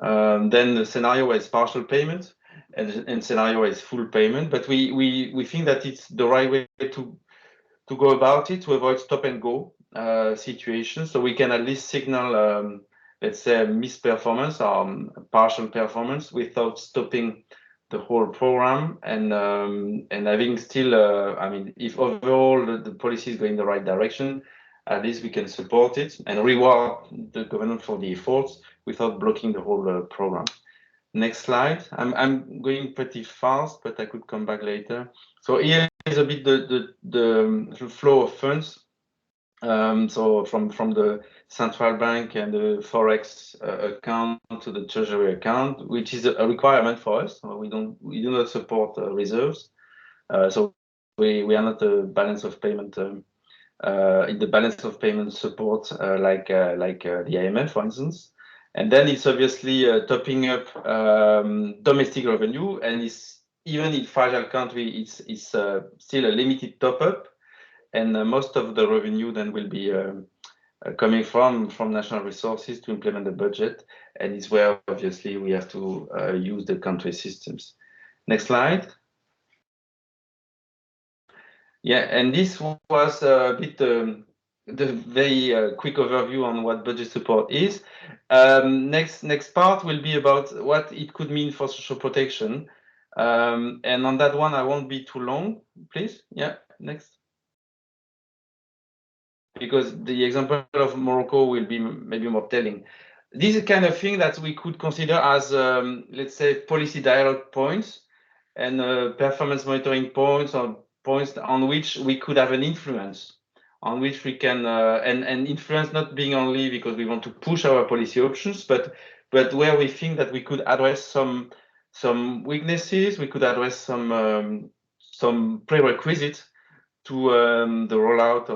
Then the scenario where it's partial payment, and scenario where it's full payment. But we think that it's the right way to go about it, to avoid stop and go situations. So we can at least signal, let's say, misperformance or partial performance without stopping the whole program, and having still, I mean, if overall the policy is going in the right direction, at least we can support it and reward the government for the efforts without blocking the whole program. Next slide. I'm going pretty fast, but I could come back later. So here is a bit the flow of funds. So from the central bank and the forex account to the treasury account, which is a requirement for us. We do not support reserves. So we are not a balance of payment in the balance of payment support like the IMF, for instance. And then it's obviously topping up domestic revenue, and it's even in fragile country, it's still a limited top up. And most of the revenue then will be coming from national resources to implement the budget, and it's where obviously we have to use the country systems. Next slide. Yeah, and this was a bit the very quick overview on what budget support is. Next part will be about what it could mean for social protection, and on that one I won't be too long, please. Yeah, next. Because the example of Morocco will be maybe more telling. This is the kind of thing that we could consider as, let's say, policy dialogue points and performance monitoring points, or points on which we could have an influence, on which we can, and influence not being only because we want to push our policy options, but where we think that we could address some weaknesses, we could address some prerequisites to the rollout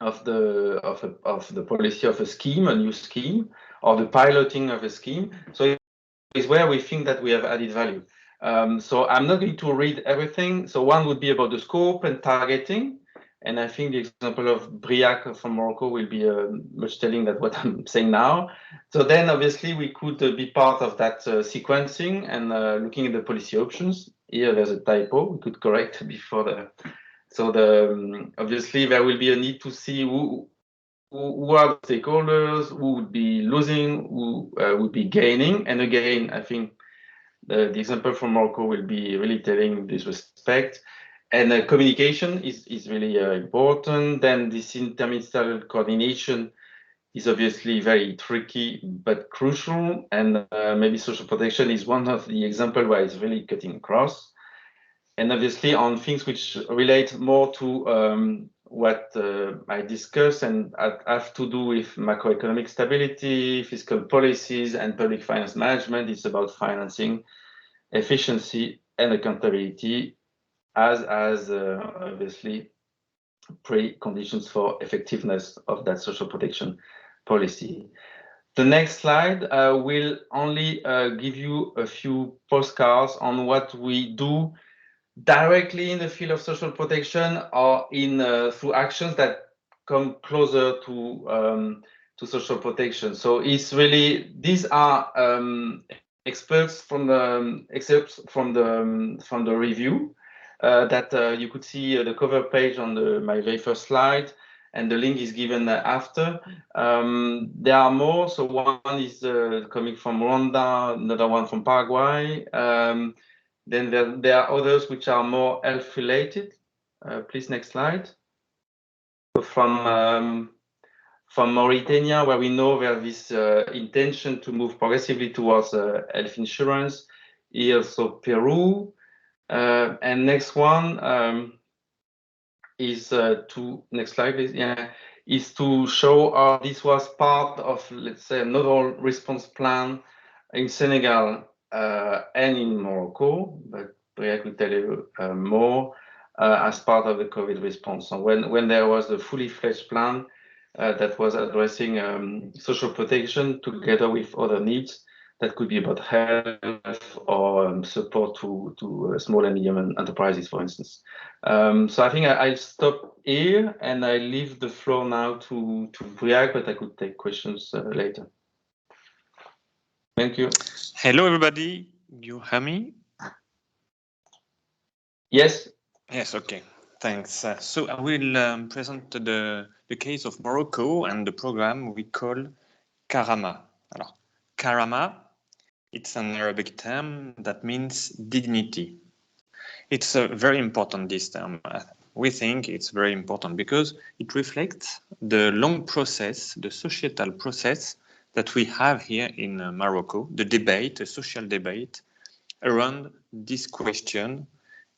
of the policy of a scheme, a new scheme, or the piloting of a scheme. So it's where we think that we have added value. So I'm not going to read everything. So one would be about the scope and targeting. And I think the example of Briac from Morocco will be much telling than what I'm saying now. So then obviously we could be part of that sequencing and looking at the policy options. Here there's a typo, we could correct before the. So obviously there will be a need to see who are the stakeholders, who would be losing, who would be gaining. And again, I think the example from Morocco will be really telling in this respect. And communication is really important. Then this interministerial coordination is obviously very tricky, but crucial. And maybe social protection is one of the examples where it's really cutting across. And obviously on things which relate more to what I discussed and have to do with macroeconomic stability, fiscal policies, and public finance management, it's about financing, efficiency, and accountability as obviously preconditions for effectiveness of that social protection policy. The next slide will only give you a few postcards on what we do directly in the field of social protection, or in through actions that come closer to social protection. So it's really, these are excerpts from the review that you could see the cover page on my very first slide, and the link is given after. There are more. So one is coming from Rwanda, another one from Paraguay. Then there are others which are more health related. Please, next slide. So from from Mauritania, where we know there is this intention to move progressively towards health insurance. Here also Peru. And next one is to, next slide please, yeah, is to show how this was part of, let's say, another response plan in Senegal and in Morocco, but Briac will tell you more, as part of the COVID response. So when there was a fully fledged plan that was addressing social protection together with other needs, that could be about health or support to small and medium enterprises, for instance. So I think I'll stop here and I leave the floor now to Briac, but I could take questions later. Thank you. Hello, everybody. You hear me? Yes. Yes, okay. Thanks. So I will present the case of Morocco and the program we call Karama. Alors, Karama, it's an Arabic term that means dignity. It's very important, this term. We think it's very important because it reflects the long process, the societal process that we have here in Morocco, the debate, a social debate around this question: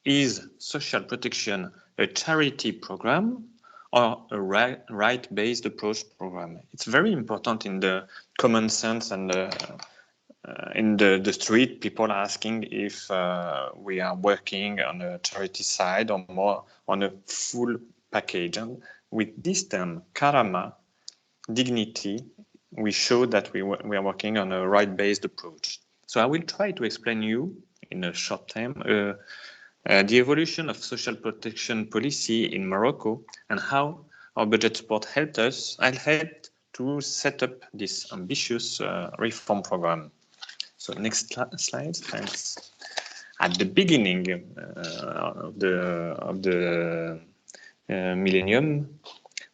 is social protection a charity program or a right-based approach program? It's very important in the common sense and in the street, people are asking if we are working on a charity side or more on a full package. And with this term, Karama, dignity, we show that we are working on a right-based approach. So I will try to explain you in a short time the evolution of social protection policy in Morocco and how our budget support helped us. I'll help to set up this ambitious reform program. So next slide, thanks. At the beginning of the millennium,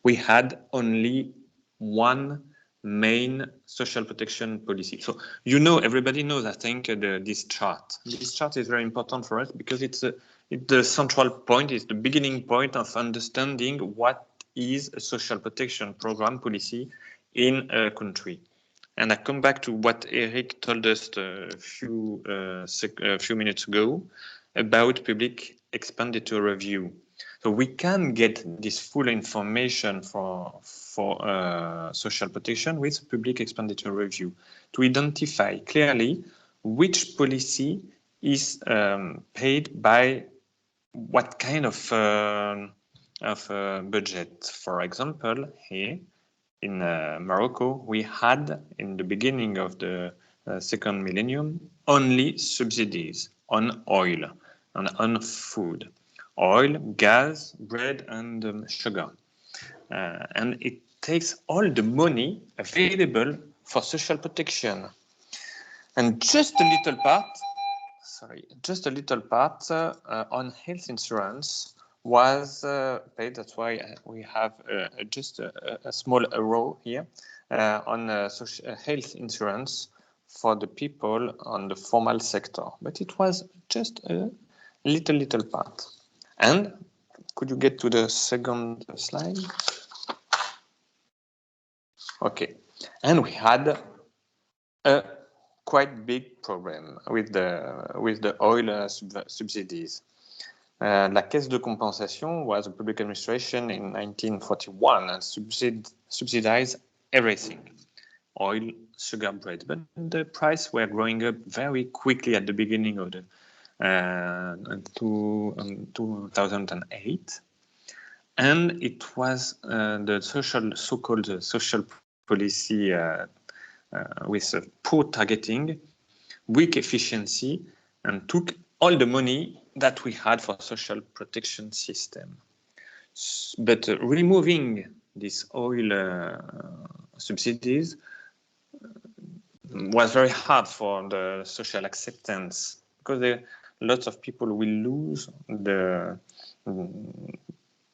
we had only one main social protection policy. So everybody knows, I think, this chart. This chart is very important for us because it's the central point, it's the beginning point of understanding what is a social protection program policy in a country. And I come back to what Eric told us a few minutes ago about public expenditure review. So we can get this full information for social protection with public expenditure review to identify clearly which policy is paid by what kind of budget. For example, here in Morocco, we had in the beginning of the second millennium only subsidies on oil and on food. Oil, gas, bread, and sugar. And it takes all the money available for social protection. And just a little part on health insurance was paid. That's why we have just a small arrow here on health insurance for the people on the formal sector. But it was just a little part. And could you get to the second slide? Okay. And we had a quite big problem with the oil subsidies. La Caisse de Compensation was a public administration in 1941 and subsidized everything, oil, sugar, bread. But the price were growing up very quickly at the beginning of the 2008, and it was the so-called social policy with poor targeting, weak efficiency, and took all the money that we had for social protection system. But removing these oil subsidies was very hard for the social acceptance because lots of people will lose the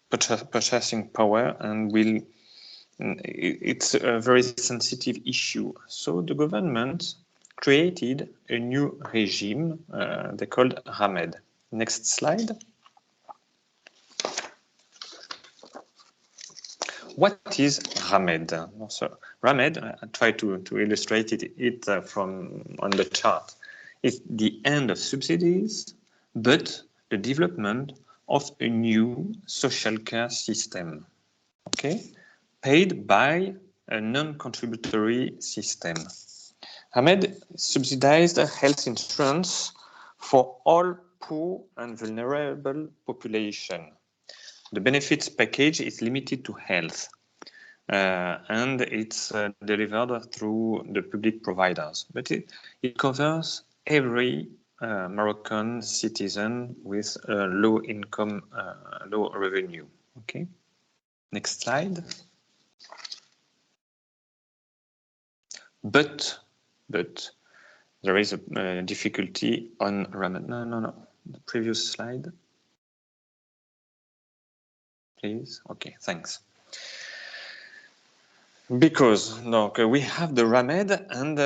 purchasing power and it's a very sensitive issue. So the government created a new regime they called Hamed. Next slide. what is RAMED? So RAMED, I try to illustrate it from on the chart. It's the end of subsidies, but the development of a new social care system, okay, paid by a non-contributory system. RAMED subsidized health insurance for all poor and vulnerable population. The benefits package is limited to health, and it's delivered through the public providers. But it covers every Moroccan citizen with low income, low revenue. Okay, next slide. But there is a difficulty on RAMED. No. The previous slide, please. Okay, thanks. Because we have the RAMED, and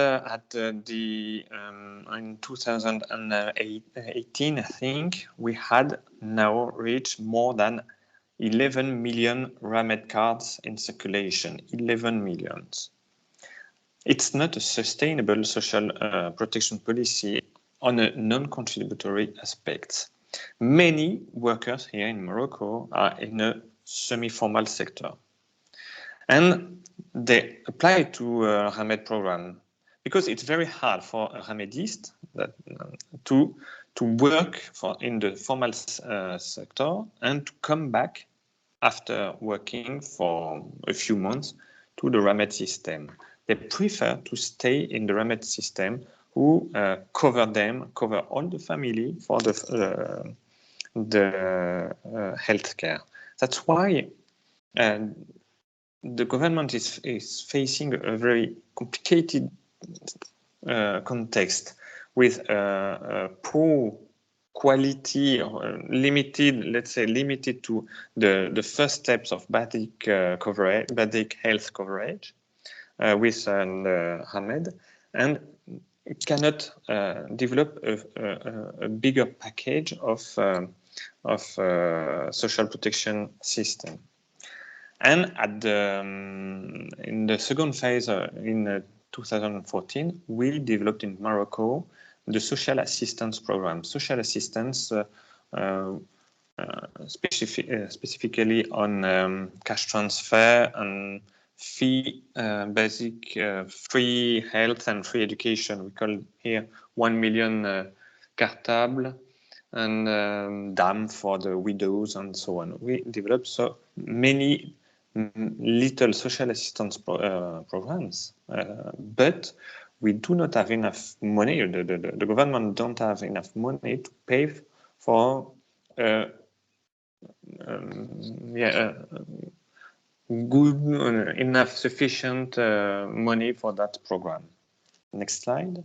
in 2018, I think we had now reached more than 11 million RAMED cards in circulation. 11 millions. It's not a sustainable social protection policy on a non-contributory aspect. Many workers here in Morocco are in a semi-formal sector, and they apply to a RAMED program because it's very hard for a RAMEDist to work in the formal sector and to come back after working for a few months to the RAMED system. They prefer to stay in the RAMED system, who cover all the family for the healthcare. That's why the government is facing a very complicated context with poor quality, or limited to the first steps of basic health coverage with RAMED, and it cannot develop a bigger package of social protection system. And in the second phase, in 2014, we developed in Morocco the social assistance program. Social assistance, specifically on cash transfer and basic free health and free education. We call here 1 million cartable and DAM for the widows and so on. We developed so many little social assistance programs, but we do not have enough money. The government don't have enough money to pay for good enough sufficient money for that program. Next slide.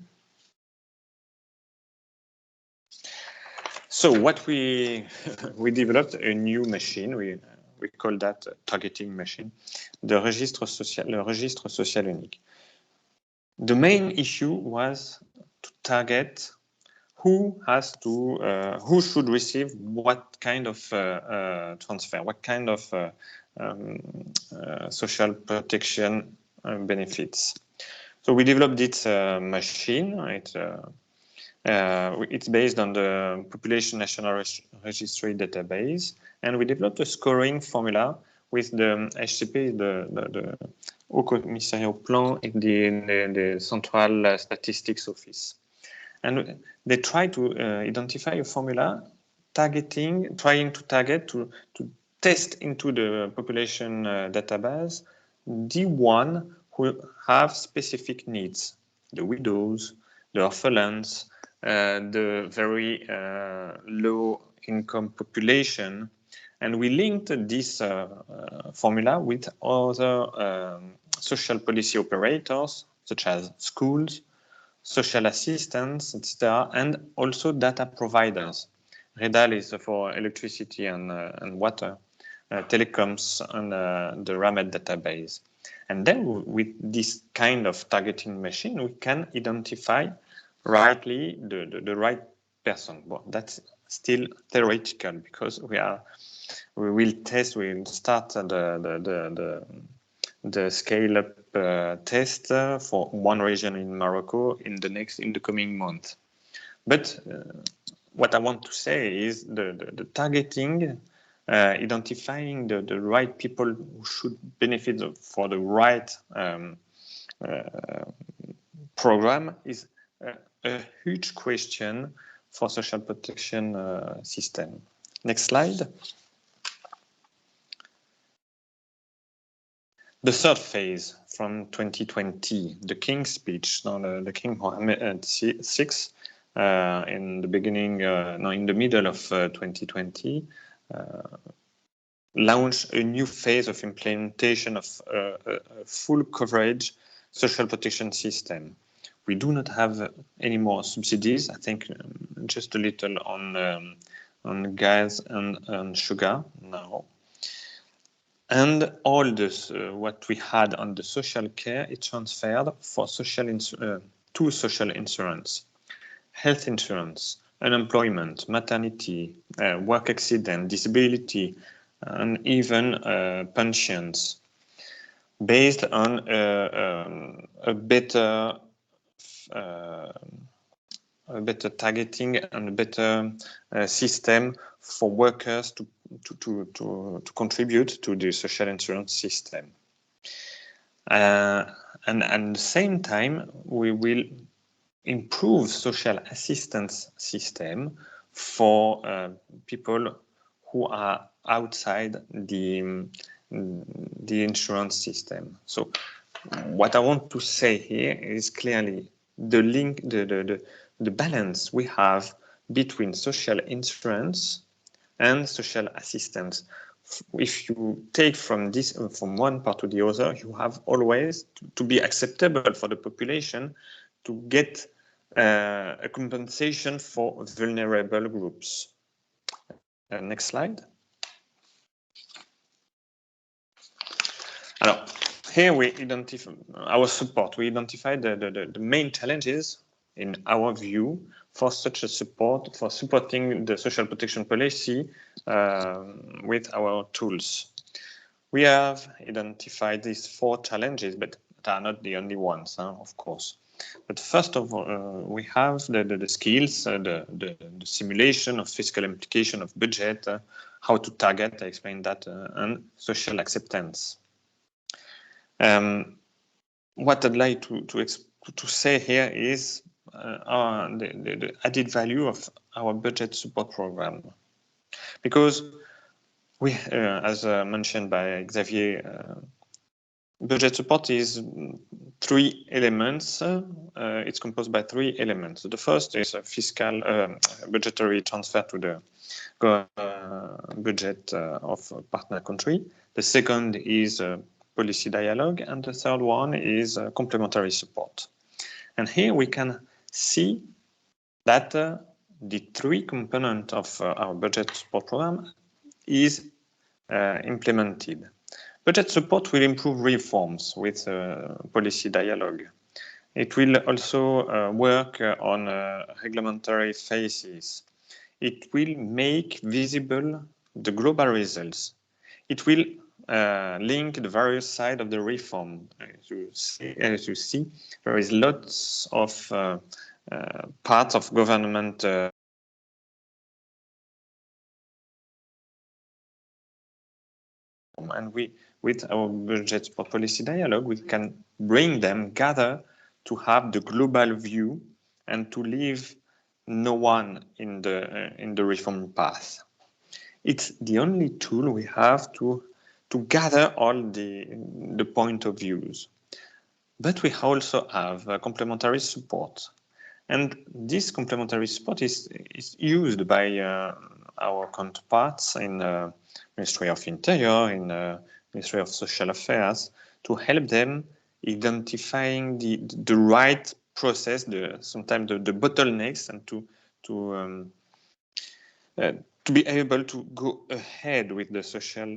So what we developed a new machine. We call that targeting machine, the registre social unique. The main issue was to target who should receive what kind of transfer, what kind of social protection benefits. So we developed this machine. It's based on the Population National Registry database, and we developed a scoring formula with the HCP, the Haut Commissariat au Plan in the Central Statistics Office. And they try to identify a formula trying to target, to test into the population database the one who have specific needs, the widows, the orphans, the very low income population. And we linked this formula with other social policy operators, such as schools, social assistants, etc., and also data providers. REDAL is for electricity and water, telecoms, and the RAMED database. And then with this kind of targeting machine, we can identify rightly the right person. But that's still theoretical, because we are we will test. We will start the scale-up test for one region in Morocco in the coming month. But what I want to say is the targeting, identifying the right people who should benefit for the right program is a huge question for social protection system. Next slide. The third phase from 2020, the King's speech, the King Mohammed VI, in the beginning, in the middle of 2020, launched a new phase of implementation of a full coverage social protection system. We do not have any more subsidies. I think just a little on gas and sugar now. And all this, what we had on the social care, it transferred for to social insurance, health insurance, unemployment, maternity, work accident, disability, and even pensions, based on a better targeting and a better system for workers to contribute to the social insurance system. And at the same time, we will improve social assistance system for people who are outside the insurance system. So what I want to say here is clearly the link, the balance we have between social insurance and social assistance. If you take from one part to the other, you have always to be acceptable for the population to get a compensation for vulnerable groups. Next slide. Alors, here we identify our support. We identify the main challenges in our view for such a support, for supporting the social protection policy with our tools. We have identified these 4 challenges, but they are not the only ones, of course. But first of all, we have the skills, the simulation of fiscal implication of budget, how to target, I explained that, and social acceptance. What I'd like to say here is the added value of our budget support program, because we, as mentioned by Xavier, budget support is 3 elements. It's composed by 3 elements. The first is a fiscal budgetary transfer to the budget of a partner country. The second is policy dialogue, and the third one is complementary support. And here we can see that the 3 components of our budget support program is implemented. Budget support will improve reforms with policy dialogue. It will also work on regulatory phases. It will make visible the global results. It will link the various sides of the reform. As you see, there is lots of parts of government and with our budget support policy dialogue, we can bring them gather to have the global view and to leave no one in the reform path. It's the only tool we have to gather all the point of views. But we also have complementary support. And this complementary support is used by our counterparts in Ministry of Interior, in Ministry of Social Affairs, to help them identifying the right process, sometimes the bottlenecks, and to be able to go ahead with the social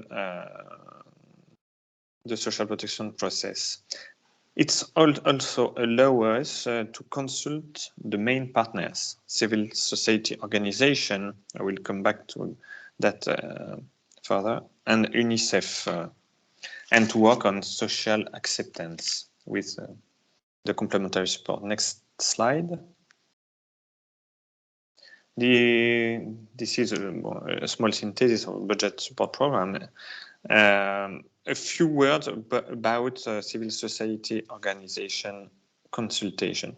protection process. It's also allow us to consult the main partners, civil society organization. I will come back to that further, and UNICEF, and to work on social acceptance with the complementary support. Next slide. This is a small synthesis of budget support program. A few words about civil society organization consultation.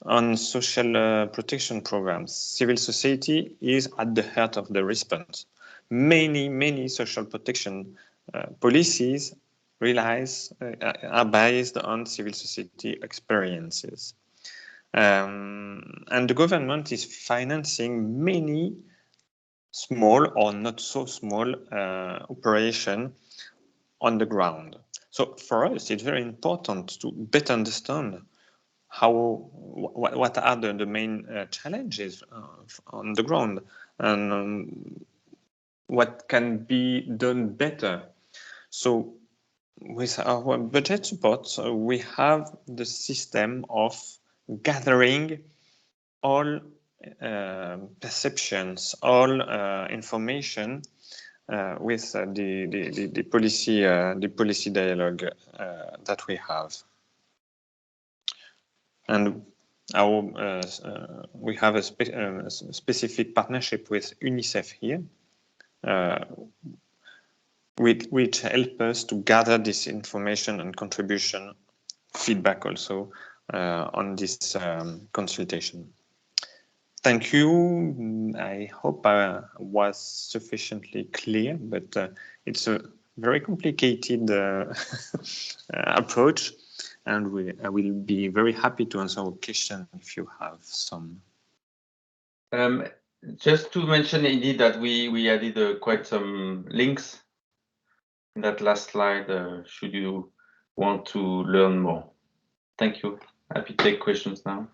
On social protection programs, civil society is at the heart of the response. Many social protection policies are based on civil society experiences. And the government is financing many small or not so small operations on the ground. So for us, it's very important to better understand what are the main challenges on the ground, and what can be done better. So with our budget support, we have the system of gathering all perceptions, all information with the policy dialogue that we have. And we have a specific partnership with UNICEF here, which help us to gather this information and contribution feedback also on this consultation. Thank you. I hope I was sufficiently clear, but it's a very complicated approach, and I will be very happy to answer a question if you have some. Just to mention indeed that we added quite some links in that last slide, should you want to learn more. Thank you. Happy to take questions now.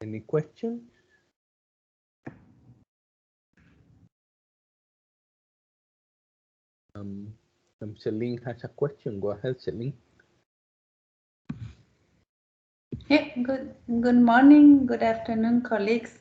Any questions? Celine has a question. Go ahead, Celine. Yeah, good morning, good afternoon, colleagues.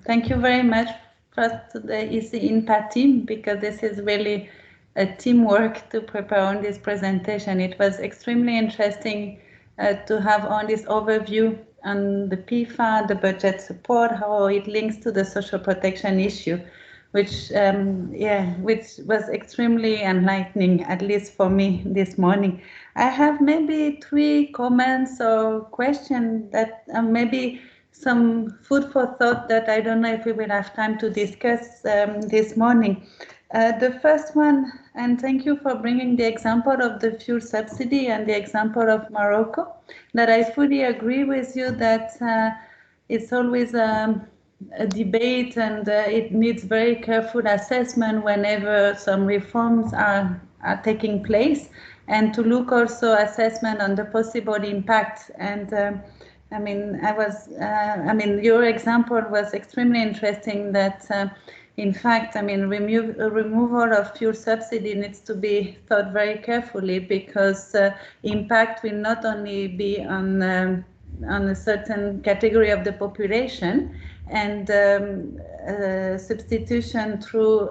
Thank you very much first to the EC INPA team, because this is really a teamwork to prepare on this presentation. It was extremely interesting to have on this overview on the PFA, the budget support, how it links to the social protection issue, which was extremely enlightening, at least for me this morning. I have maybe 3 comments or questions that maybe some food for thought that I don't know if we will have time to discuss this morning. The first one, and thank you for bringing the example of the fuel subsidy and the example of Morocco, that I fully agree with you that it's always a debate, and it needs very careful assessment whenever some reforms are taking place, and to look also assessment on the possible impact. And your example was extremely interesting that in fact, removal of fuel subsidy needs to be thought very carefully, because impact will not only be on a certain category of the population, and substitution through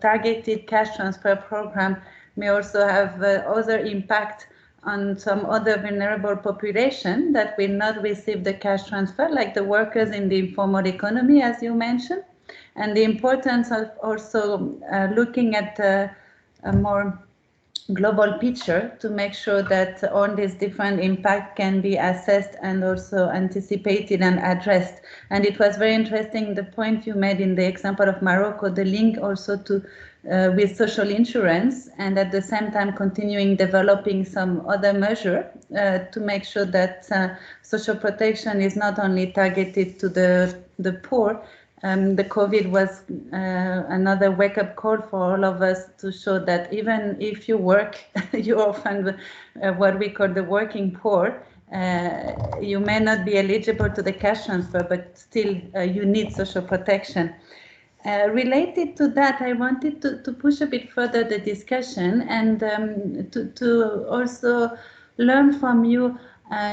targeted cash transfer program may also have other impact on some other vulnerable population that will not receive the cash transfer, like the workers in the informal economy, as you mentioned, and the importance of also looking at a more global picture to make sure that all these different impacts can be assessed and also anticipated and addressed. And it was very interesting, the point you made in the example of Morocco, the link also to with social insurance, and at the same time continuing developing some other measure to make sure that social protection is not only targeted to the poor. The COVID was another wake-up call for all of us to show that even if you work, you often what we call the working poor. You may not be eligible to the cash transfer, but still you need social protection. Related to that, I wanted to push a bit further the discussion and to also learn from you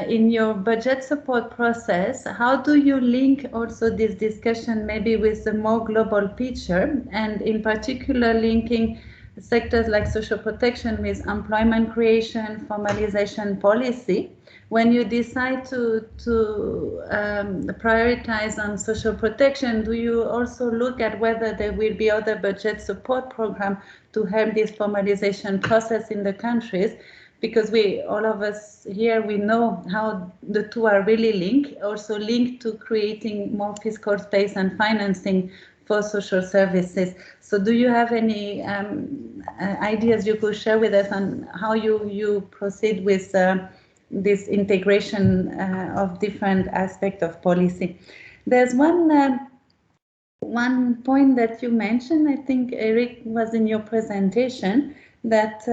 in your budget support process. How do you link also this discussion maybe with the more global picture, and in particular linking sectors like social protection with employment creation, formalization policy? When you decide to prioritize on social protection, do you also look at whether there will be other budget support programs to help this formalization process in the countries? Because all of us here, we know how the two are really linked, also linked to creating more fiscal space and financing for social services. So do you have any ideas you could share with us on how you proceed with this integration of different aspects of policy? There's one point that you mentioned, I think Eric was in your presentation, that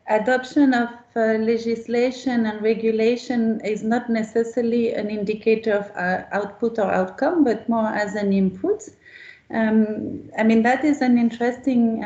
adoption of legislation and regulation is not necessarily an indicator of output or outcome, but more as an input. I mean, that is an interesting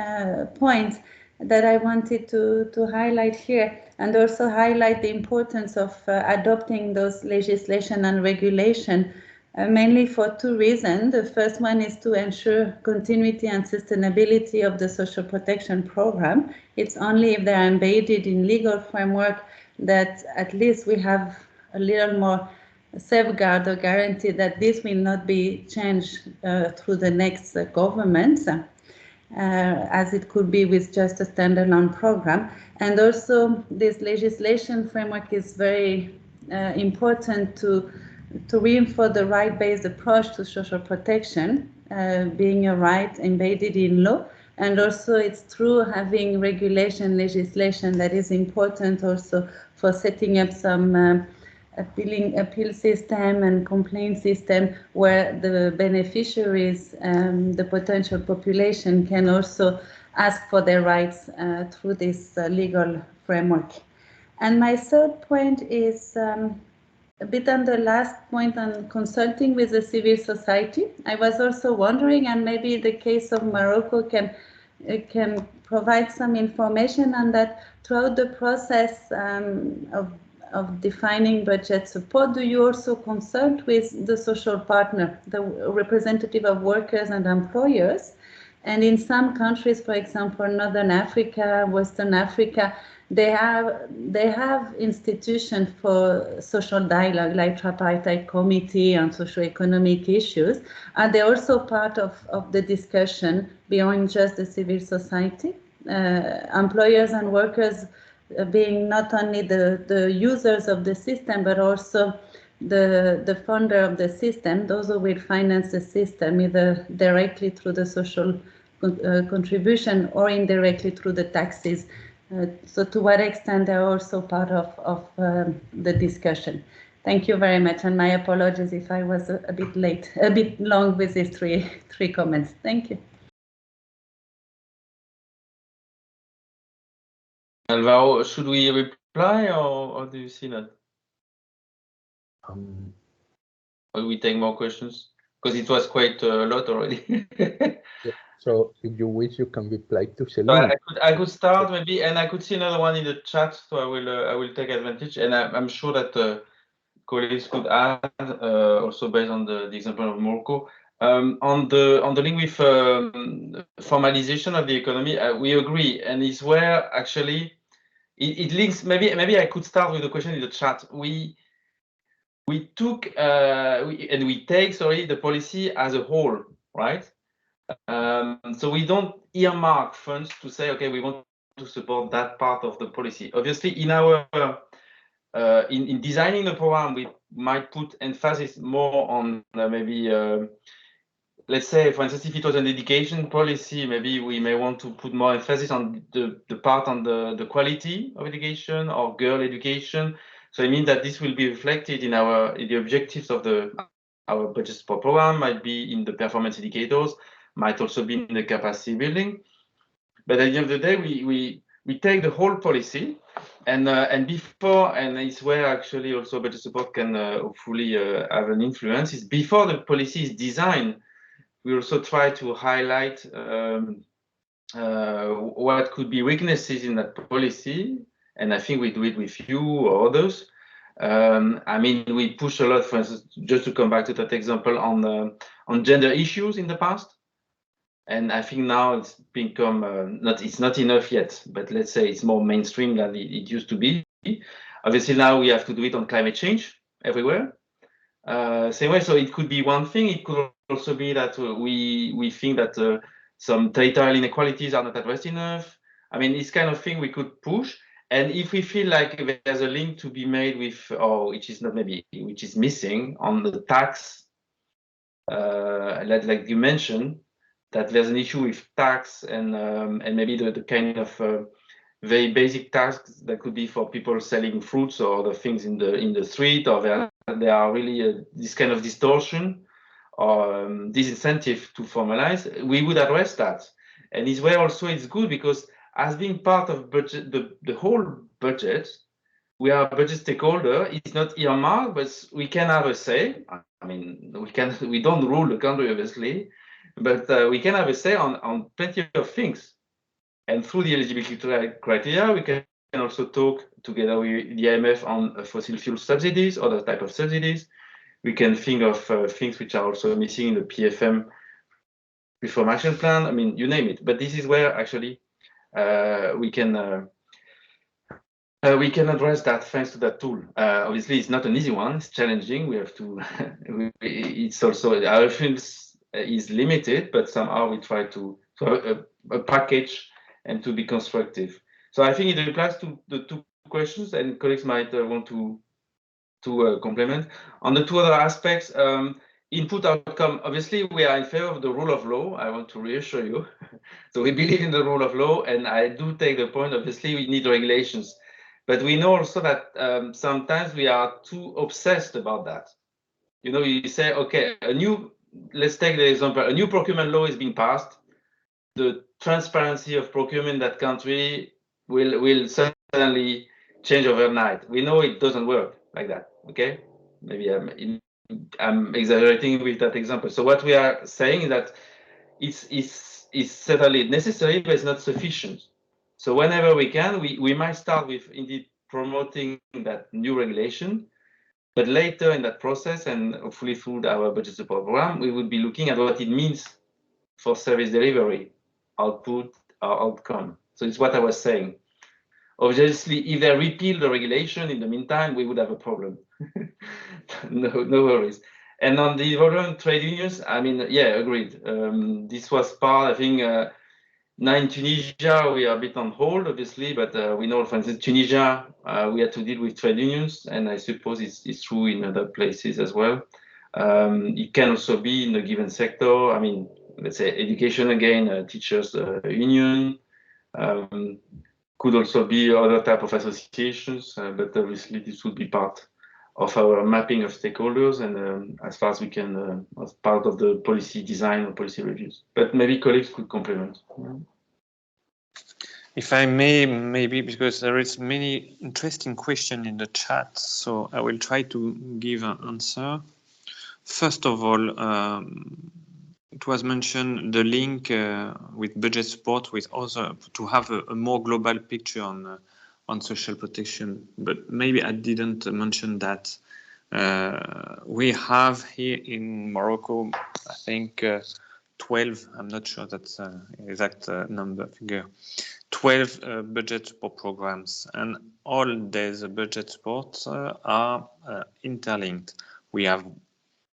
point that I wanted to highlight here, and also highlight the importance of adopting those legislation and regulation, mainly for two reasons. The first one is to ensure continuity and sustainability of the social protection program. It's only if they're embedded in legal framework that at least we have a little more safeguard or guarantee that this will not be changed through the next government, as it could be with just a standalone program. And also this legislation framework is very important to reinforce the right-based approach to social protection, being a right embedded in law. And also it's through having regulation legislation that is important also for setting up some appeal system and complaint system where the beneficiaries, the potential population, can also ask for their rights through this legal framework. And my third point is a bit on the last point on consulting with the civil society. I was also wondering, and maybe the case of Morocco can provide some information on that, throughout the process of defining budget support, do you also consult with the social partner, the representative of workers and employers? And in some countries, for example, Northern Africa, Western Africa, they have institutions for social dialogue, like tripartite committee on socio-economic issues. Are they also part of the discussion beyond just the civil society? Employers and workers being not only the users of the system, but also the funder of the system, those who will finance the system, either directly through the social contribution or indirectly through the taxes. So to what extent they're also part of the discussion. Thank you very much, and my apologies if I was a bit late, a bit long with these three comments. Thank you. Alvaro, should we reply or do you see that? Or do we take more questions? Because it was quite a lot already. Yeah. So if you wish, you can reply to Celine. So I could start maybe, and I could see another one in the chat, so I will take advantage, and I'm sure that colleagues could add also based on the example of Morocco. On the link with formalization of the economy, we agree, and it's where actually it links. Maybe I could start with the question in the chat. We take the policy as a whole, right? So we don't earmark funds to say, okay, we want to support that part of the policy. Obviously, in our in designing the program, we might put emphasis more on maybe, let's say, for instance, if it was an education policy, maybe we may want to put more emphasis on the part on the quality of education or girl education. So I mean that this will be reflected in the objectives of our budget support program, might be in the performance indicators, might also be in the capacity building. But at the end of the day, we take the whole policy, and it's where actually also budget support can hopefully have an influence, is before the policy is designed, we also try to highlight what could be weaknesses in that policy, and I think we do it with you or others. I mean, we push a lot, for instance, just to come back to that example on gender issues in the past, and I think now it's become it's not enough yet, but let's say it's more mainstream than it used to be. Obviously, now we have to do it on climate change everywhere. Same way, so it could be one thing. It could also be that we think that some territorial inequalities are not addressed enough. I mean, this kind of thing we could push. And if we feel like there's a link to be made with, or which is not maybe, which is missing on the tax, like you mentioned, that there's an issue with tax and maybe the kind of very basic tasks that could be for people selling fruits or other things in the street, or there are really this kind of distortion or disincentive to formalize, we would address that. And it's where also it's good, because as being part of budget, the whole budget, we are a budget stakeholder. It's not earmarked, but we can have a say. I mean, we don't rule the country, obviously, but we can have a say on plenty of things. And through the eligibility criteria, we can also talk together with the IMF on fossil fuel subsidies, other type of subsidies. We can think of things which are also missing in the PFM reform action plan. I mean, you name it. But this is where actually we can address that thanks to that tool. Obviously, it's not an easy one. It's challenging. We have to. It's also our influence is limited, but somehow we try to have a package and to be constructive. So I think it replies to the two questions, and colleagues might want to complement. On the two other aspects, input outcome, obviously we are in favor of the rule of law. I want to reassure you. So we believe in the rule of law, and I do take the point, obviously we need regulations. But we know also that sometimes we are too obsessed about that. You know, you say, okay, let's take the example, a new procurement law is being passed. The transparency of procurement in that country will certainly change overnight. We know it doesn't work like that, okay? Maybe I'm exaggerating with that example. So what we are saying is that it's certainly necessary, but it's not sufficient. So whenever we can, we might start with indeed promoting that new regulation, but later in that process, and hopefully through our budget support program, we would be looking at what it means for service delivery, output, or outcome. So it's what I was saying. Obviously, if they repeal the regulation in the meantime, we would have a problem. No worries. And on the involvement trade unions, I mean, yeah, agreed. This was part, I think, now in Tunisia, we are a bit on hold, obviously, but we know, for instance, Tunisia, we had to deal with trade unions, and I suppose it's true in other places as well. It can also be in a given sector. I mean, let's say education again, teachers union, could also be other type of associations, but obviously this would be part of our mapping of stakeholders, and as far as we can, as part of the policy design or policy reviews. But maybe colleagues could complement. If I may, maybe because there is many interesting questions in the chat, so I will try to give an answer. First of all, it was mentioned the link with budget support with other to have a more global picture on social protection, but maybe I didn't mention that we have here in Morocco, I think 12, I'm not sure that's exact figure, 12 budget support programs, and all these budget supports are interlinked. We have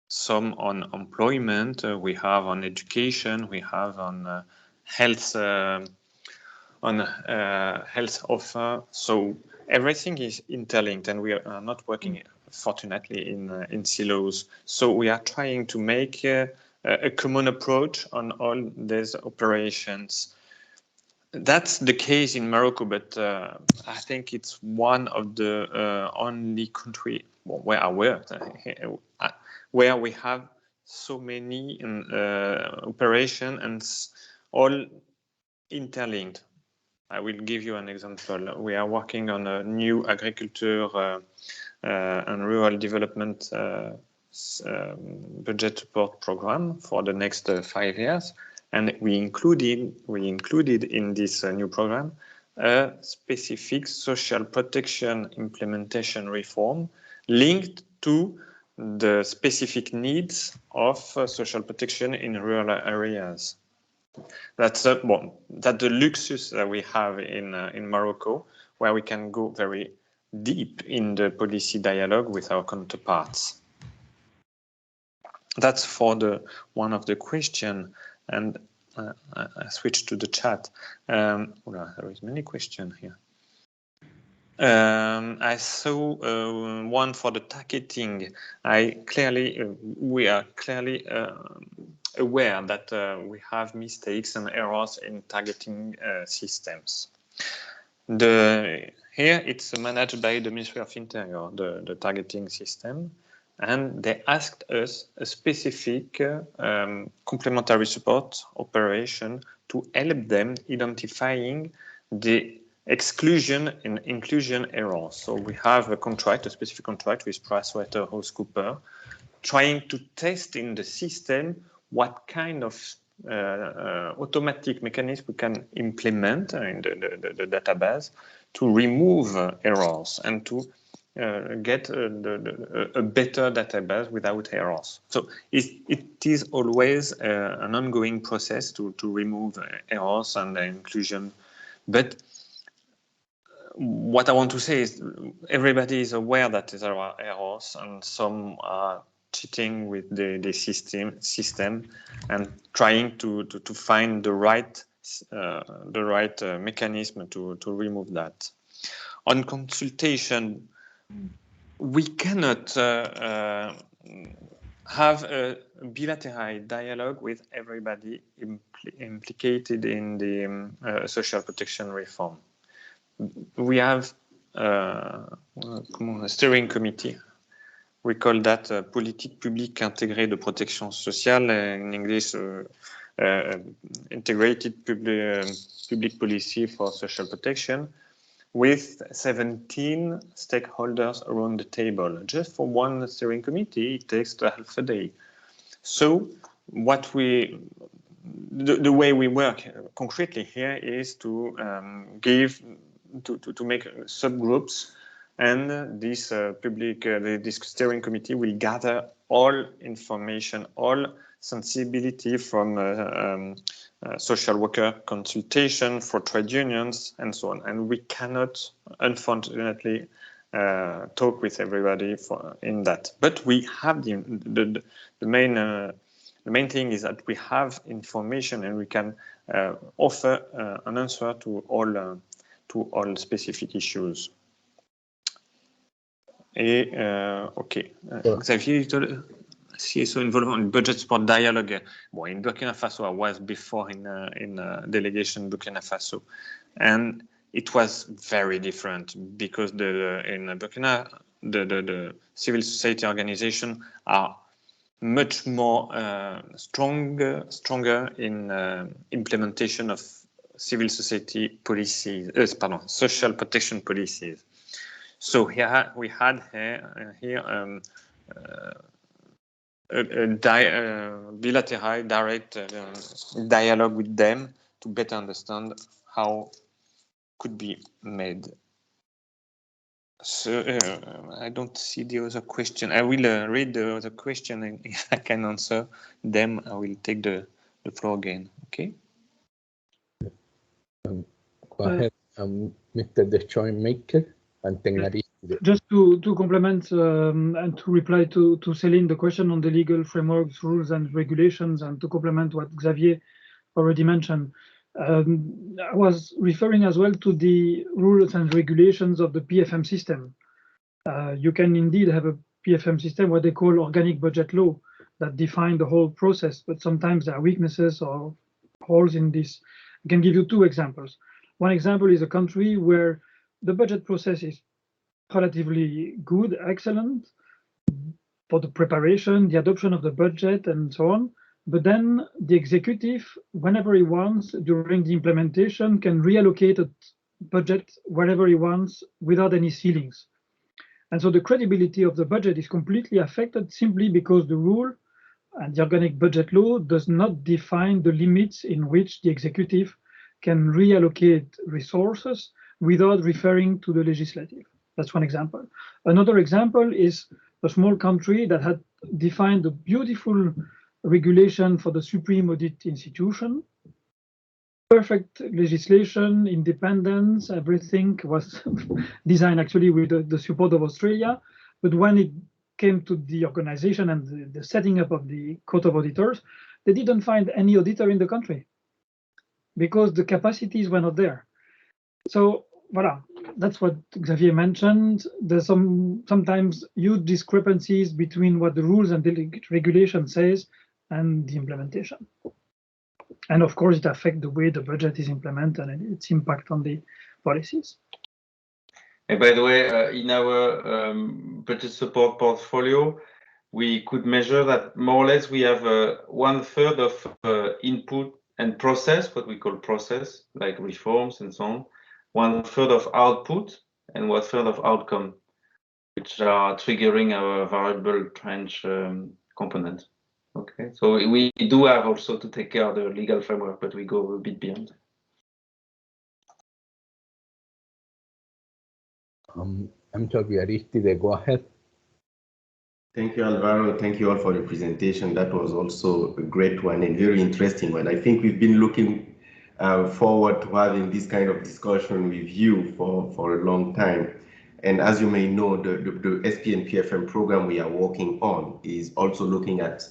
some on employment, we have on education, we have on health offer. So everything is interlinked, and we are not working, fortunately, in silos. So we are trying to make a common approach on all these operations. That's the case in Morocco, but I think it's one of the only country where I worked where we have so many operations and all interlinked. I will give you an example. We are working on a new agriculture and rural development budget support program for the next 5 years, and we included in this new program a specific social protection implementation reform linked to the specific needs of social protection in rural areas. That's that's the luxury that we have in Morocco, where we can go very deep in the policy dialogue with our counterparts. That's for one of the question, and I switched to the chat. There is many questions here. I saw one for the targeting. We are clearly aware that we have mistakes and errors in targeting systems. Here it's managed by the Ministry of Interior, the targeting system, and they asked us a specific complementary support operation to help them identifying the exclusion and inclusion errors. So we have a specific contract with PricewaterhouseCoopers, trying to test in the system what kind of automatic mechanism we can implement in the database to remove errors and to get a better database without errors. So it is always an ongoing process to remove errors and inclusion. But what I want to say is everybody is aware that there are errors, and some are cheating with the system and trying to find the right mechanism to remove that. On consultation, we cannot have a bilateral dialogue with everybody implicated in the social protection reform. We have a steering committee. We call that Politique Publique Intégrée de Protection Sociale, in English, Integrated Public Policy for Social Protection, with 17 stakeholders around the table. Just for one steering committee, it takes half a day. So the way we work concretely here is to make subgroups, and this this steering committee will gather all information, all sensibility from social worker consultation, for trade unions, and so on. And we cannot, unfortunately, talk with everybody in that. But we have the main thing is that we have information, and we can offer an answer to all specific issues. Okay. Xavier, CSO involvement in budget support dialogue. Well, in Burkina Faso, I was before in delegation Burkina Faso, and it was very different because in Burkina the civil society organization are much more stronger in implementation of civil society policies, social protection policies. So here we had a bilateral direct dialogue with them to better understand how could be made. So I don't see the other question. I will read the other question, and if I can answer them, I will take the floor again. Okay. Go ahead, Mr. Deschamps-Maker. Just to complement and to reply to Céline, the question on the legal frameworks, rules and regulations, and to complement what Xavier already mentioned. I was referring as well to the rules and regulations of the PFM system. You can indeed have a PFM system, what they call organic budget law, that define the whole process, but sometimes there are weaknesses or holes in this. I can give you two examples. One example is a country where the budget process is relatively good, excellent, for the preparation, the adoption of the budget, and so on. But then the executive, whenever he wants, during the implementation, can reallocate a budget wherever he wants without any ceilings. And so the credibility of the budget is completely affected simply because the rule and the organic budget law does not define the limits in which the executive can reallocate resources without referring to the legislative. That's one example. Another example is a small country that had defined a beautiful regulation for the Supreme Audit Institution. Perfect legislation, independence, everything was designed actually with the support of Australia. But when it came to the organization and the setting up of the Court of Auditors, they didn't find any auditor in the country because the capacities were not there. So voilà, that's what Xavier mentioned. There's sometimes huge discrepancies between what the rules and the regulation says and the implementation. And of course, it affects the way the budget is implemented and its impact on the policies. And by the way, in our budget support portfolio, we could measure that more or less we have 1/3 of input and process, what we call process, like reforms and so on, 1/3 of output and 1/3 of outcome, which are triggering our variable tranche component. Okay, so we do have also to take care of the legal framework, but we go a bit beyond. I'm sorry, Aristide, go ahead. Thank you, Alvaro. Thank you all for the presentation. That was also a great one and very interesting one. I think we've been looking forward to having this kind of discussion with you for a long time. And as you may know, the SP&PFM program we are working on is also looking at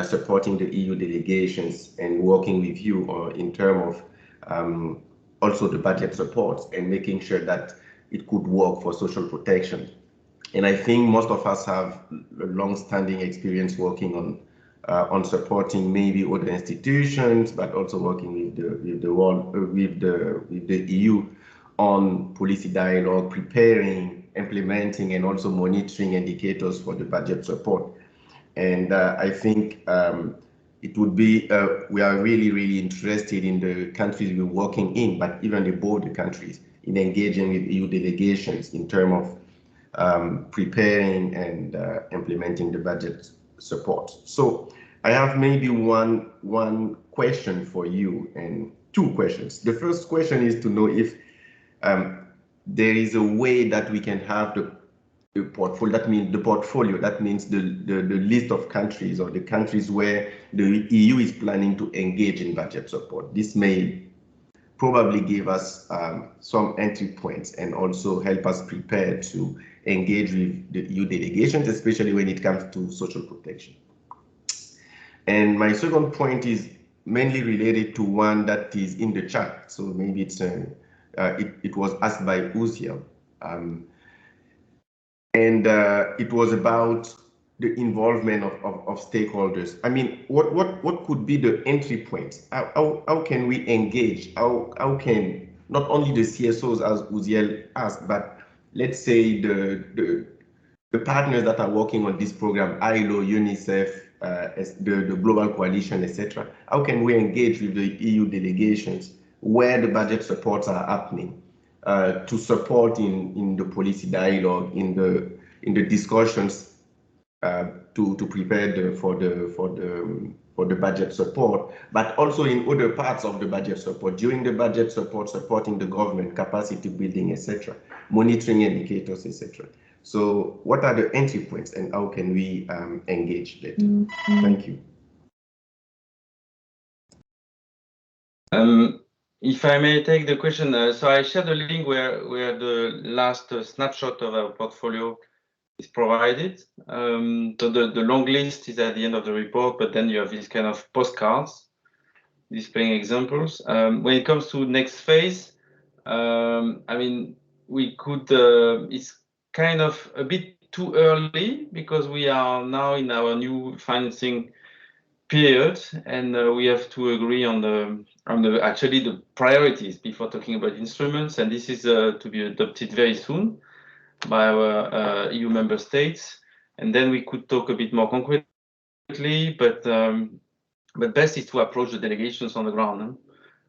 supporting the EU delegations and working with you in terms of also the budget support and making sure that it could work for social protection. And I think most of us have a long-standing experience working on supporting maybe other institutions, but also working with the EU on policy dialogue, preparing, implementing, and also monitoring indicators for the budget support. And I think it would be, we are really, really interested in the countries we're working in, but even above the countries, in engaging with EU delegations in terms of preparing and implementing the budget support. So I have maybe one question for you and two questions. The first question is to know if there is a way that we can have the portfolio, that means the list of countries or the countries where the EU is planning to engage in budget support. This may probably give us some entry points and also help us prepare to engage with the EU delegations, especially when it comes to social protection. And my second point is mainly related to one that is in the chat. So maybe it's it was asked by Uziel. And it was about the involvement of stakeholders. I mean, what could be the entry points? How can we engage? How can not only the CSOs, as Uziel asked, but let's say the partners that are working on this program, ILO, UNICEF, the Global Coalition, etc. How can we engage with the EU delegations where the budget supports are happening to support in the policy dialogue, in the discussions to prepare for the budget support, but also in other parts of the budget support, during the budget support, supporting the government, capacity building, etc., monitoring indicators, etc. So what are the entry points and how can we engage later? Thank you. If I may take the question, so I shared a link where the last snapshot of our portfolio is provided. So the long list is at the end of the report, but then you have these kind of postcards displaying examples. When it comes to next phase, I mean, we could, it's kind of a bit too early because we are now in our new financing period, and we have to agree on the actually the priorities before talking about instruments, and this is to be adopted very soon by our EU member states, and then we could talk a bit more concretely, but best is to approach the delegations on the ground.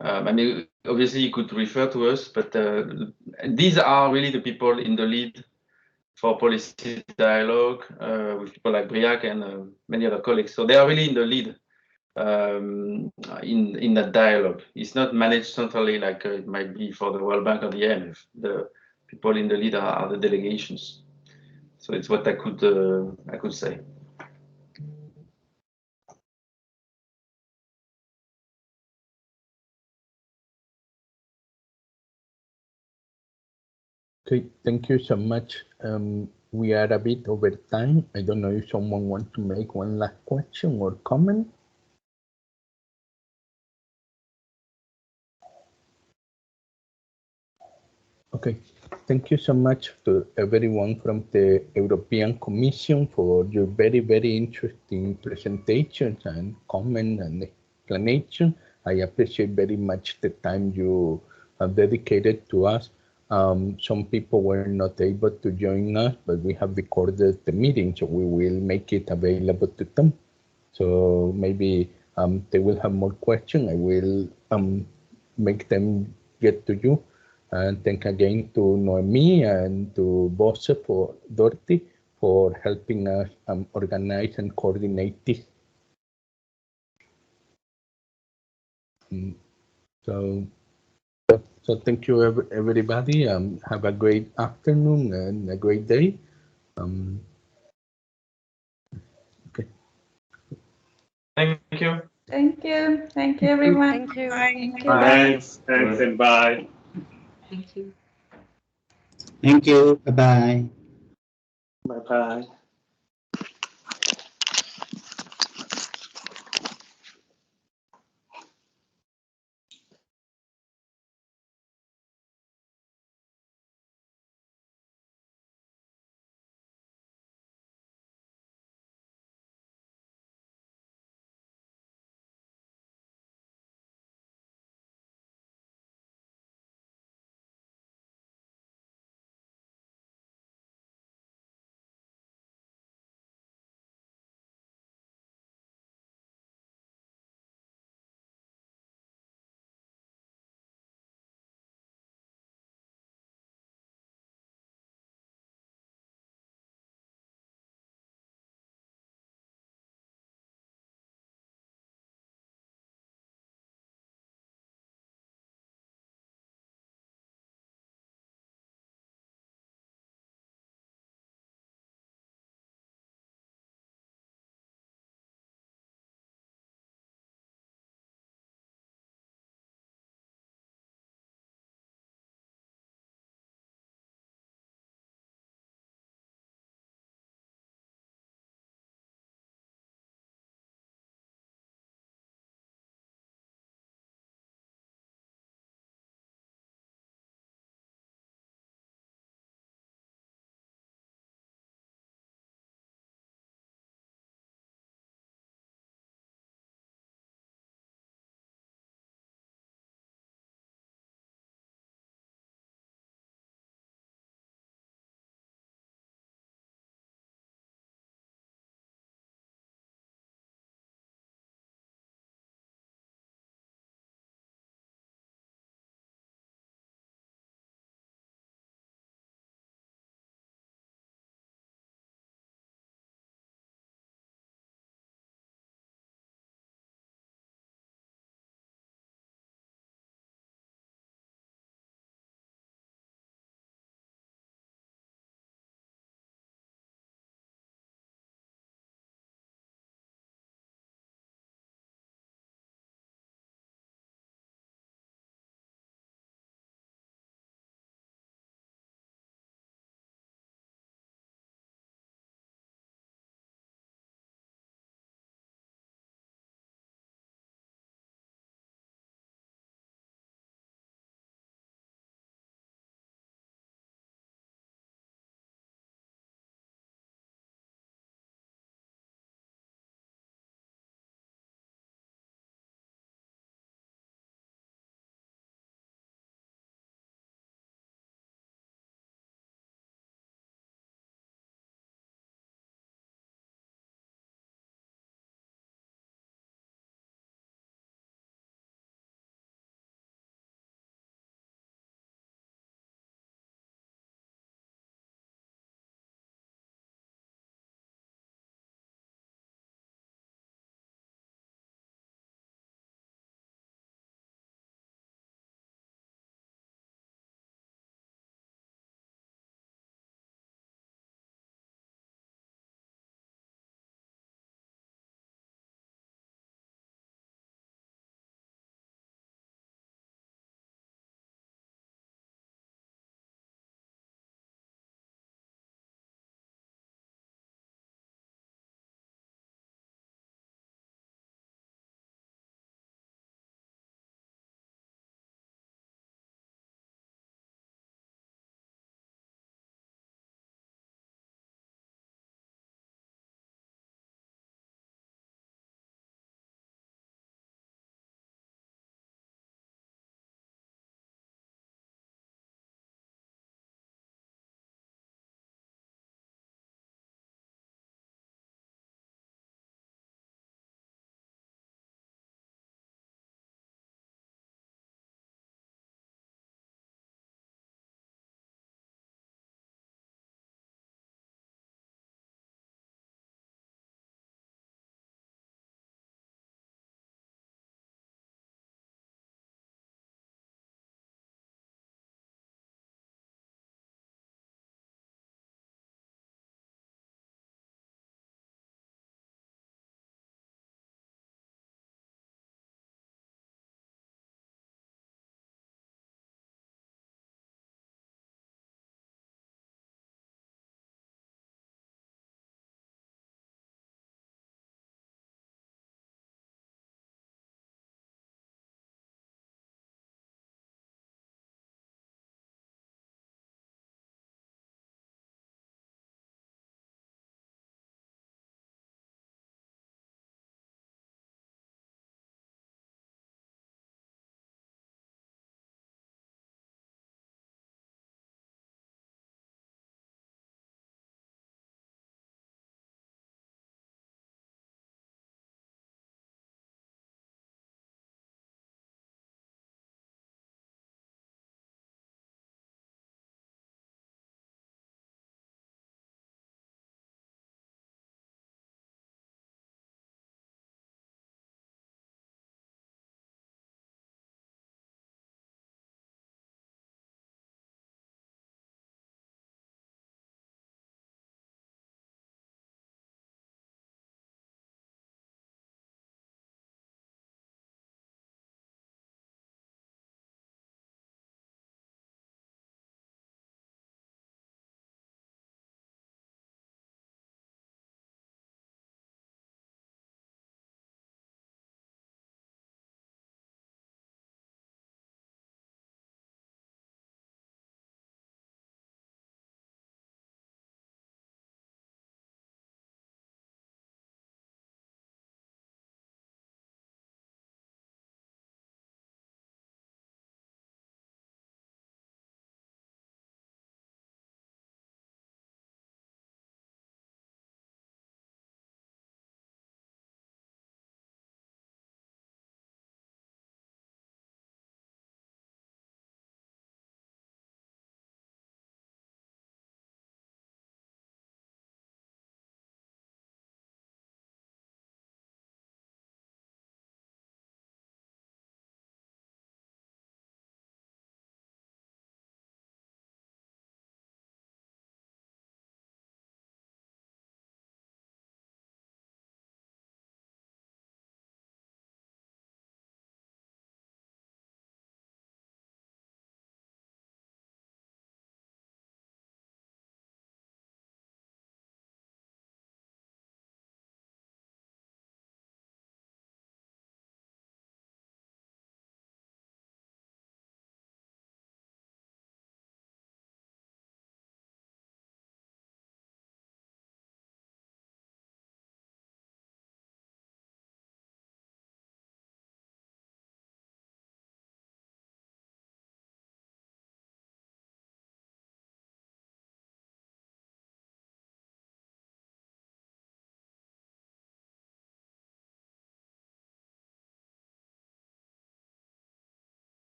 I mean, obviously you could refer to us, but these are really the people in the lead for policy dialogue with people like Briac and many other colleagues. So they are really in the lead in that dialogue. It's not managed centrally like it might be for the World Bank or the IMF. The people in the lead are the delegations. So it's what I could say. Okay, thank you so much. We are a bit over time. I don't know if someone wants to make one last question or comment. Okay, thank you so much to everyone from the European Commission for your very, very interesting presentations and comment and explanation. I appreciate very much the time you have dedicated to us. Some people were not able to join us, but we have recorded the meeting, so we will make it available to them. So maybe they will have more questions. I will make them get to you. And thank again to Noemi and to Bosse for Dorothy for helping us organize and coordinate this. So thank you everybody. Have a great afternoon and a great day. Okay. Thank you. Thank you. Thank you, everyone. Thank you. Thank you. Thanks and bye. Thank you. Thank you. Bye-bye. Bye-bye.